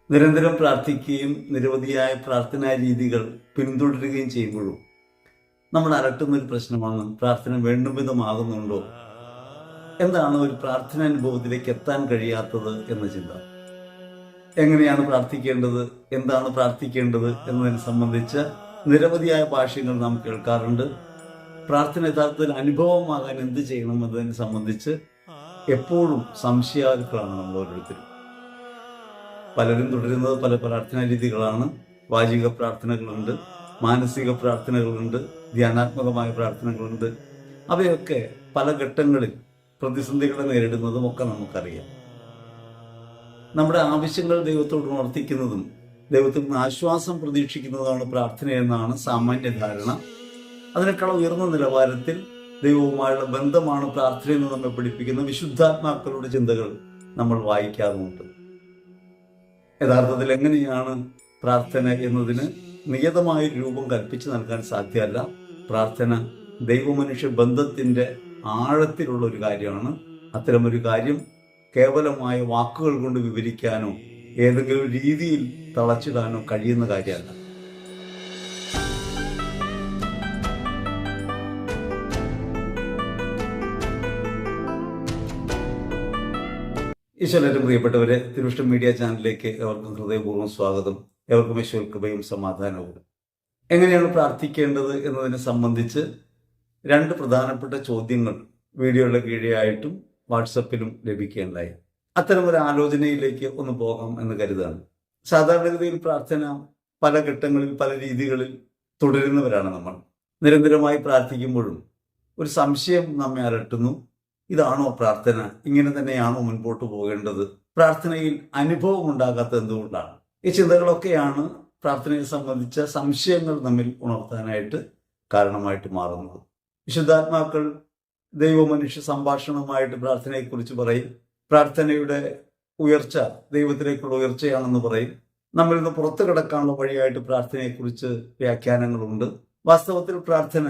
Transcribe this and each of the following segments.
നിരന്തരം പ്രാർത്ഥിക്കുകയും നിരവധിയായ പ്രാർത്ഥനാ രീതികൾ പിന്തുടരുകയും ചെയ്യുമ്പോഴും നമ്മൾ അലട്ടുന്ന ഒരു പ്രശ്നമാണ് പ്രാർത്ഥന വേണ്ടും വിധമാകുന്നുണ്ടോ, എന്താണ് ഒരു പ്രാർത്ഥന അനുഭവത്തിലേക്ക് എത്താൻ കഴിയാത്തത് എന്ന ചിന്ത. എങ്ങനെയാണ് പ്രാർത്ഥിക്കേണ്ടത്, എന്താണ് പ്രാർത്ഥിക്കേണ്ടത് എന്നതിനെ സംബന്ധിച്ച് നിരവധിയായ ഭാഷ്യങ്ങൾ നാം കേൾക്കാറുണ്ട്. പ്രാർത്ഥന യഥാർത്ഥത്തിൽ അനുഭവമാകാൻ എന്ത് ചെയ്യണം എന്നതിനെ സംബന്ധിച്ച് എപ്പോഴും സംശയാലുക്കളാണ് നമ്മൾ ഓരോരുത്തരും. പലരും തുടരുന്നത് പല പ്രാർത്ഥനാ രീതികളാണ്. വാചിക പ്രാർത്ഥനകളുണ്ട്, മാനസിക പ്രാർത്ഥനകളുണ്ട്, ധ്യാനാത്മകമായ പ്രാർത്ഥനകളുണ്ട്. അവയൊക്കെ പല ഘട്ടങ്ങളിൽ പ്രതിസന്ധികളെ നേരിടുന്നതും ഒക്കെ നമുക്കറിയാം. നമ്മുടെ ആവശ്യങ്ങൾ ദൈവത്തോട് ഉണർത്തിക്കുന്നതും ദൈവത്തിൽ നിന്ന് ആശ്വാസം പ്രതീക്ഷിക്കുന്നതാണ് പ്രാർത്ഥന എന്നാണ് സാമാന്യ ധാരണ. അതിനേക്കാൾ ഉയർന്ന നിലവാരത്തിൽ ദൈവവുമായുള്ള ബന്ധമാണ് പ്രാർത്ഥനയെന്ന് നമ്മെ പഠിപ്പിക്കുന്ന വിശുദ്ധാത്മാക്കളുടെ ചിന്തകൾ നമ്മൾ വായിക്കാറുമുണ്ട്. യഥാർത്ഥത്തിൽ എങ്ങനെയാണ് പ്രാർത്ഥന എന്നതിന് നിയതമായ രൂപം കൽപ്പിച്ചു നൽകാൻ സാധ്യമല്ല. പ്രാർത്ഥന ദൈവമനുഷ്യ ബന്ധത്തിൻ്റെ ആഴത്തിലുള്ള ഒരു കാര്യമാണ്. അത്തരമൊരു കാര്യം കേവലമായ വാക്കുകൾ കൊണ്ട് വിവരിക്കാനോ ഏതെങ്കിലും രീതിയിൽ തളച്ചിടാനോ കഴിയുന്ന കാര്യമല്ല. ഈശ്വരനും പ്രിയപ്പെട്ടവരെ, തിരുവിഷ്ടം മീഡിയ ചാനലിലേക്ക് ഏവർക്കും ഹൃദയപൂർവ്വം സ്വാഗതം. ഏവർക്കും ഈശ്വര കൃപയും സമാധാനവും. എങ്ങനെയാണ് പ്രാർത്ഥിക്കേണ്ടത് എന്നതിനെ സംബന്ധിച്ച് രണ്ട് പ്രധാനപ്പെട്ട ചോദ്യങ്ങൾ വീഡിയോയുടെ കീഴെയായിട്ടും വാട്സപ്പിലും ലഭിക്കുകയുണ്ടായി. അത്തരം ഒരു ആലോചനയിലേക്ക് ഒന്ന് പോകാം എന്ന് കരുതാണ്. സാധാരണഗതിയിൽ പ്രാർത്ഥന പല ഘട്ടങ്ങളിൽ പല രീതികളിൽ തുടരുന്നവരാണ് നമ്മൾ. നിരന്തരമായി പ്രാർത്ഥിക്കുമ്പോഴും ഒരു സംശയം നമ്മെ അലട്ടുന്നു. ഇതാണോ പ്രാർത്ഥന? ഇങ്ങനെ തന്നെയാണോ മുൻപോട്ട് പോകേണ്ടത്? പ്രാർത്ഥനയിൽ അനുഭവം ഉണ്ടാകാത്തത് എന്തുകൊണ്ടാണ്? ഈ ചിന്തകളൊക്കെയാണ് പ്രാർത്ഥനയെ സംബന്ധിച്ച സംശയങ്ങൾ നമ്മിൽ ഉണർത്താനായിട്ട് കാരണമായിട്ട് മാറുന്നത്. വിശുദ്ധാത്മാക്കൾ ദൈവമനുഷ്യ സംഭാഷണമായിട്ട് പ്രാർത്ഥനയെക്കുറിച്ച് പറയും. പ്രാർത്ഥനയുടെ ഉയർച്ച ദൈവത്തിലേക്കുള്ള ഉയർച്ചയാണെന്ന് പറയും. നമ്മിൽ നിന്ന് പുറത്തു കിടക്കാനുള്ള വഴിയായിട്ട് പ്രാർത്ഥനയെക്കുറിച്ച് വ്യാഖ്യാനങ്ങളുണ്ട്. വാസ്തവത്തിൽ പ്രാർത്ഥന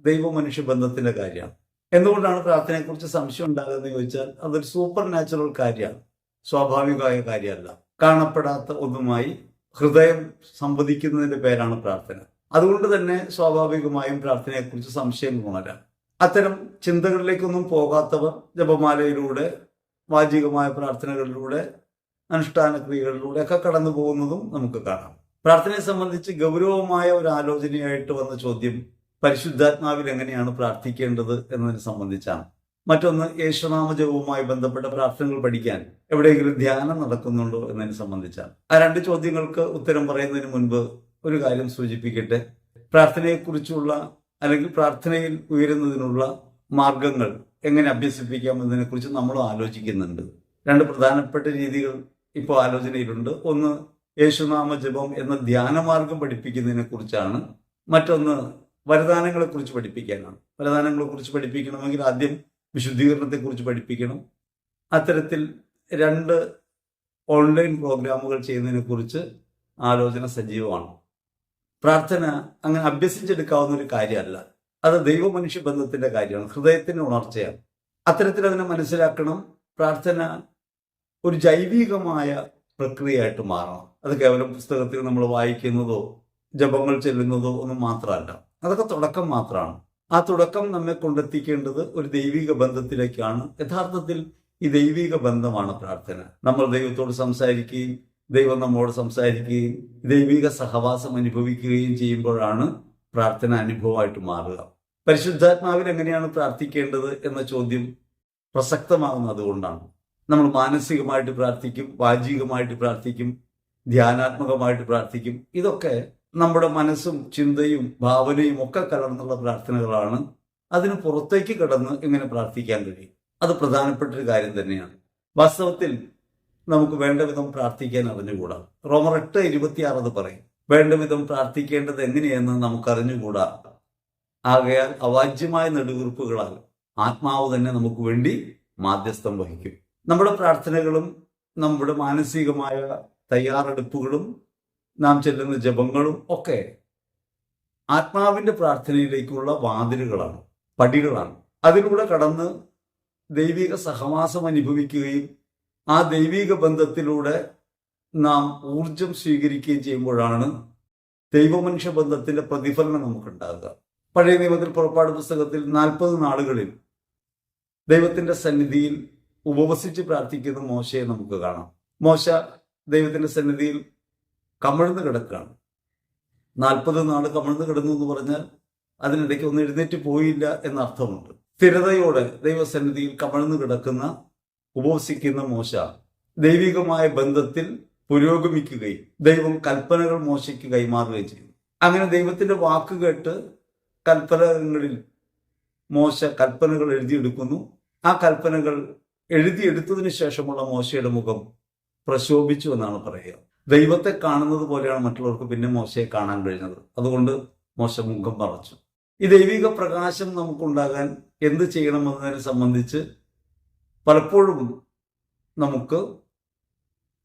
ദൈവമനുഷ്യ ബന്ധത്തിന്റെ കാര്യമാണ്. എന്തുകൊണ്ടാണ് പ്രാർത്ഥനയെക്കുറിച്ച് സംശയം ഉണ്ടാകുന്നത് ചോദിച്ചാൽ അതൊരു സൂപ്പർ നാച്ചുറൽ കാര്യമാണ്, സ്വാഭാവികമായ കാര്യമല്ല. കാണപ്പെടാത്ത ഒന്നുമായി ഹൃദയം സംവദിക്കുന്നതിന്റെ പേരാണ് പ്രാർത്ഥന. അതുകൊണ്ട് തന്നെ സ്വാഭാവികമായും പ്രാർത്ഥനയെക്കുറിച്ച് സംശയം ഉണരാം. അത്തരം ചിന്തകളിലേക്കൊന്നും പോകാത്തവർ ജപമാലയിലൂടെ വാചികമായ പ്രാർത്ഥനകളിലൂടെ അനുഷ്ഠാന ക്രിയകളിലൂടെ ഒക്കെ കടന്നു പോകുന്നതും നമുക്ക് കാണാം. പ്രാർത്ഥനയെ സംബന്ധിച്ച് ഗൗരവമായ ഒരു ആലോചനയായിട്ട് വന്ന ചോദ്യം പരിശുദ്ധാത്മാവിൽ എങ്ങനെയാണ് പ്രാർത്ഥിക്കേണ്ടത് എന്നതിനെ സംബന്ധിച്ചാണ്. മറ്റൊന്ന് യേശുനാമ ജപവുമായി ബന്ധപ്പെട്ട പ്രാർത്ഥനകൾ പഠിക്കാൻ എവിടെയെങ്കിലും ധ്യാനം നടക്കുന്നുണ്ടോ എന്നതിനെ സംബന്ധിച്ചാണ്. ആ രണ്ട് ചോദ്യങ്ങൾക്ക് ഉത്തരം പറയുന്നതിന് മുൻപ് ഒരു കാര്യം സൂചിപ്പിക്കട്ടെ. പ്രാർത്ഥനയെക്കുറിച്ചുള്ള അല്ലെങ്കിൽ പ്രാർത്ഥനയിൽ ഉയരുന്നതിനുള്ള മാർഗങ്ങൾ എങ്ങനെ അഭ്യസിപ്പിക്കാം എന്നതിനെക്കുറിച്ച് നമ്മളും ആലോചിക്കുന്നുണ്ട്. രണ്ട് പ്രധാനപ്പെട്ട രീതികൾ ഇപ്പോൾ ആലോചനയിലുണ്ട്. ഒന്ന് യേശുനാമ ജപം എന്ന ധ്യാനമാർഗം പഠിപ്പിക്കുന്നതിനെ കുറിച്ചാണ്. മറ്റൊന്ന് വരദാനങ്ങളെക്കുറിച്ച് പഠിപ്പിക്കാനാണ്. വരദാനങ്ങളെക്കുറിച്ച് പഠിപ്പിക്കണമെങ്കിൽ ആദ്യം വിശുദ്ധീകരണത്തെക്കുറിച്ച് പഠിപ്പിക്കണം. അത്തരത്തിൽ രണ്ട് ഓൺലൈൻ പ്രോഗ്രാമുകൾ ചെയ്യുന്നതിനെക്കുറിച്ച് ആലോചന സജീവമാണ്. പ്രാർത്ഥന അങ്ങനെ അഭ്യസിച്ചെടുക്കാവുന്ന ഒരു കാര്യമല്ല. അത് ദൈവമനുഷ്യ ബന്ധത്തിന്റെ കാര്യമാണ്, ഹൃദയത്തിന്റെ ഉണർച്ചയാണ്. അത്തരത്തിൽ അതിനെ മനസ്സിലാക്കണം. പ്രാർത്ഥന ഒരു ജൈവികമായ പ്രക്രിയയായിട്ട് മാറണം. അത് കേവലം പുസ്തകത്തിൽ നമ്മൾ വായിക്കുന്നതോ ജപങ്ങൾ ചെല്ലുന്നതോ ഒന്നും മാത്രമല്ല. അതൊക്കെ തുടക്കം മാത്രമാണ്. ആ തുടക്കം നമ്മെ കൊണ്ടെത്തിക്കേണ്ടത് ഒരു ദൈവിക ബന്ധത്തിലേക്കാണ്. യഥാർത്ഥത്തിൽ ഈ ദൈവിക ബന്ധമാണ് പ്രാർത്ഥന. നമ്മൾ ദൈവത്തോട് സംസാരിക്കുകയും ദൈവം നമ്മോട് സംസാരിക്കുകയും ദൈവിക സഹവാസം അനുഭവിക്കുകയും ചെയ്യുമ്പോഴാണ് പ്രാർത്ഥന അനുഭവമായിട്ട് മാറുക. പരിശുദ്ധാത്മാവിൽ എങ്ങനെയാണ് പ്രാർത്ഥിക്കേണ്ടത് എന്ന ചോദ്യം പ്രസക്തമാകുന്നത് അതുകൊണ്ടാണ്. നമ്മൾ മാനസികമായിട്ട് പ്രാർത്ഥിക്കും, വാചികമായിട്ട് പ്രാർത്ഥിക്കും, ധ്യാനാത്മകമായിട്ട് പ്രാർത്ഥിക്കും. ഇതൊക്കെ നമ്മുടെ മനസ്സും ചിന്തയും ഭാവനയും ഒക്കെ കലർന്നുള്ള പ്രാർത്ഥനകളാണ്. അതിന് പുറത്തേക്ക് കടന്ന് എങ്ങനെ പ്രാർത്ഥിക്കാൻ കഴിയും? അത് പ്രധാനപ്പെട്ട ഒരു കാര്യം തന്നെയാണ്. വാസ്തവത്തിൽ നമുക്ക് വേണ്ട വിധം പ്രാർത്ഥിക്കാൻ അറിഞ്ഞുകൂടാ. റോമർ 8:26 അത് പറയും, വേണ്ട വിധം പ്രാർത്ഥിക്കേണ്ടത് എങ്ങനെയെന്ന് നമുക്ക് അറിഞ്ഞുകൂടാ. ആകയാൽ അവാജ്യമായ നെടുവീർപ്പുകളാൽ ആത്മാവ് തന്നെ നമുക്ക് വേണ്ടി മാധ്യസ്ഥം വഹിക്കും. നമ്മുടെ പ്രാർത്ഥനകളും നമ്മുടെ മാനസികമായ തയ്യാറെടുപ്പുകളും നാം ചെല്ലുന്ന ജപങ്ങളും ഒക്കെ ആത്മാവിന്റെ പ്രാർത്ഥനയിലേക്കുള്ള വാതിലുകളാണ്, പടികളാണ്. അതിലൂടെ കടന്ന് ദൈവിക സഹവാസം അനുഭവിക്കുകയും ആ ദൈവിക ബന്ധത്തിലൂടെ നാം ഊർജം സ്വീകരിക്കുകയും ചെയ്യുമ്പോഴാണ് ദൈവമനുഷ്യ ബന്ധത്തിന്റെ പ്രതിഫലനം നമുക്കുണ്ടാകുക. പഴയ നിയമത്തിൽ പുറപ്പാട് പുസ്തകത്തിൽ 40 നാളുകളിൽ ദൈവത്തിന്റെ സന്നിധിയിൽ ഉപവസിച്ച് പ്രാർത്ഥിക്കുന്ന മോശയെ നമുക്ക് കാണാം. മോശ ദൈവത്തിന്റെ സന്നിധിയിൽ കമിഴ്ന്ന് കിടക്കുകയാണ്. 40 നാള് കമിഴ്ന്ന് കിടന്നു എന്ന് പറഞ്ഞാൽ അതിനിടയ്ക്ക് ഒന്നും എഴുന്നേറ്റ് പോയില്ല എന്ന അർത്ഥമുണ്ട്. സ്ഥിരതയോടെ ദൈവസന്നിധിയിൽ കമിഴ്ന്ന് കിടക്കുന്ന ഉപവസിക്കുന്ന മോശ ദൈവികമായ ബന്ധത്തിൽ പുരോഗമിക്കുകയും ദൈവം കൽപ്പനകൾ മോശയ്ക്ക് കൈമാറുകയും ചെയ്തു. അങ്ങനെ ദൈവത്തിന്റെ വാക്ക് കേട്ട് കൽപ്പനകളിൽ മോശ കൽപ്പനകൾ എഴുതിയെടുക്കുന്നു. ആ കൽപ്പനകൾ എഴുതിയെടുത്തതിന് ശേഷമുള്ള മോശയുടെ മുഖം പ്രശോഭിച്ചു എന്നാണ് പറയുക. ദൈവത്തെ കാണുന്നത് പോലെയാണ് മറ്റുള്ളവർക്ക് പിന്നെ മോശയെ കാണാൻ കഴിഞ്ഞത്. അതുകൊണ്ട് മോശ മുഖം മറച്ചു. ഈ ദൈവിക പ്രകാശം നമുക്കുണ്ടാകാൻ എന്ത് ചെയ്യണമെന്നതിനെ സംബന്ധിച്ച് പലപ്പോഴും നമുക്ക്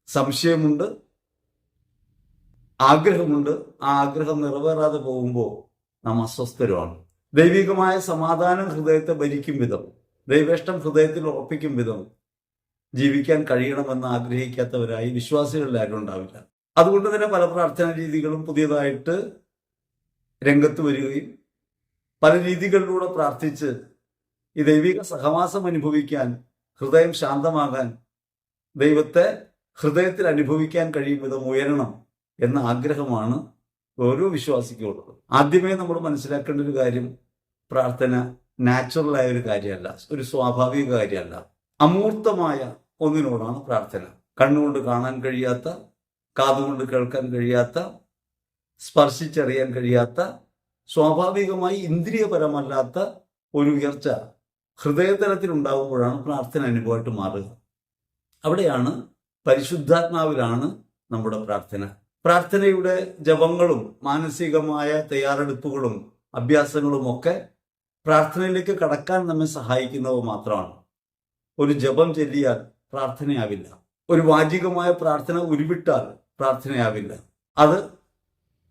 സംശയമുണ്ട്, ആഗ്രഹമുണ്ട്. ആ ആഗ്രഹം നിറവേറാതെ പോകുമ്പോൾ നാം അസ്വസ്ഥരുമാണ്. ദൈവികമായ സമാധാനം ഹൃദയത്തെ ഭരിക്കും വിധം, ദൈവേഷ്ടം ഹൃദയത്തിൽ ഉറപ്പിക്കും വിധം ജീവിക്കാൻ കഴിയണമെന്ന് ആഗ്രഹിക്കാത്തവരായി വിശ്വാസികളിൽ ആരും ഉണ്ടാവില്ല. അതുകൊണ്ട് തന്നെ പല പ്രാർത്ഥനാ രീതികളും പുതിയതായിട്ട് രംഗത്ത് വരികയും പല രീതികളിലൂടെ പ്രാർത്ഥിച്ച് ഈ ദൈവിക സഹവാസം അനുഭവിക്കാൻ, ഹൃദയം ശാന്തമാകാൻ, ദൈവത്തെ ഹൃദയത്തിൽ അനുഭവിക്കാൻ കഴിയും വിധം ഉയരണം എന്ന ആഗ്രഹമാണ് ഓരോ വിശ്വാസിക്കുള്ളത്. ആദ്യമേ നമ്മൾ മനസ്സിലാക്കേണ്ട ഒരു കാര്യം, പ്രാർത്ഥന നാച്ചുറലായ ഒരു കാര്യമല്ല, ഒരു സ്വാഭാവിക കാര്യമല്ല. അമൂർത്തമായ ഒന്നിനോടാണ് പ്രാർത്ഥന. കണ്ണുകൊണ്ട് കാണാൻ കഴിയാത്ത, കാതുകൊണ്ട് കേൾക്കാൻ കഴിയാത്ത, സ്പർശിച്ചറിയാൻ കഴിയാത്ത, സ്വാഭാവികമായി ഇന്ദ്രിയപരമല്ലാത്ത ഒരു ഉയർച്ച ഹൃദയതലത്തിൽ ഉണ്ടാകുമ്പോഴാണ് പ്രാർത്ഥന അനുഭവമായിട്ട് മാറുക. അവിടെയാണ് പരിശുദ്ധാത്മാവിലാണ് നമ്മുടെ പ്രാർത്ഥന. പ്രാർത്ഥനയുടെ ജപങ്ങളും മാനസികമായ തയ്യാറെടുപ്പുകളും അഭ്യാസങ്ങളും ഒക്കെ പ്രാർത്ഥനയിലേക്ക് കടക്കാൻ നമ്മെ സഹായിക്കുന്നവ മാത്രമാണ്. ഒരു ജപം ചൊല്ലിയാൽ പ്രാർത്ഥനയാവില്ല. ഒരു വാചികമായ പ്രാർത്ഥന ഉരുവിട്ടാൽ പ്രാർത്ഥനയാവില്ല. അത്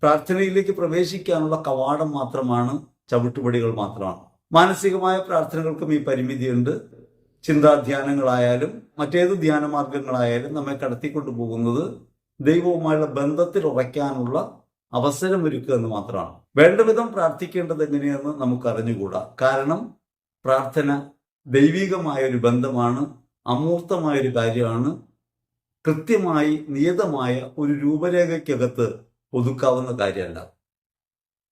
പ്രാർത്ഥനയിലേക്ക് പ്രവേശിക്കാനുള്ള കവാടം മാത്രമാണ്, ചവിട്ടുപടികൾ മാത്രമാണ്. മാനസികമായ പ്രാർത്ഥനകൾക്കും ഈ പരിമിതിയുണ്ട്. ചിന്താധ്യാനങ്ങളായാലും മറ്റേത് ധ്യാനമാർഗങ്ങളായാലും നമ്മെ കടത്തിക്കൊണ്ടു പോകുന്നത് ദൈവവുമായുള്ള ബന്ധത്തിൽ ഉറയ്ക്കാനുള്ള അവസരമൊരുക്കുക എന്ന് മാത്രമാണ്. വേണ്ട വിധം പ്രാർത്ഥിക്കേണ്ടത് എങ്ങനെയെന്ന് നമുക്ക് അറിഞ്ഞുകൂടാ. കാരണം പ്രാർത്ഥന ദൈവികമായ ഒരു ബന്ധമാണ്, അമൂർത്തമായൊരു കാര്യമാണ്. കൃത്യമായി നിയതമായ ഒരു രൂപരേഖയ്ക്കകത്ത് ഒതുക്കാവുന്ന കാര്യമല്ല.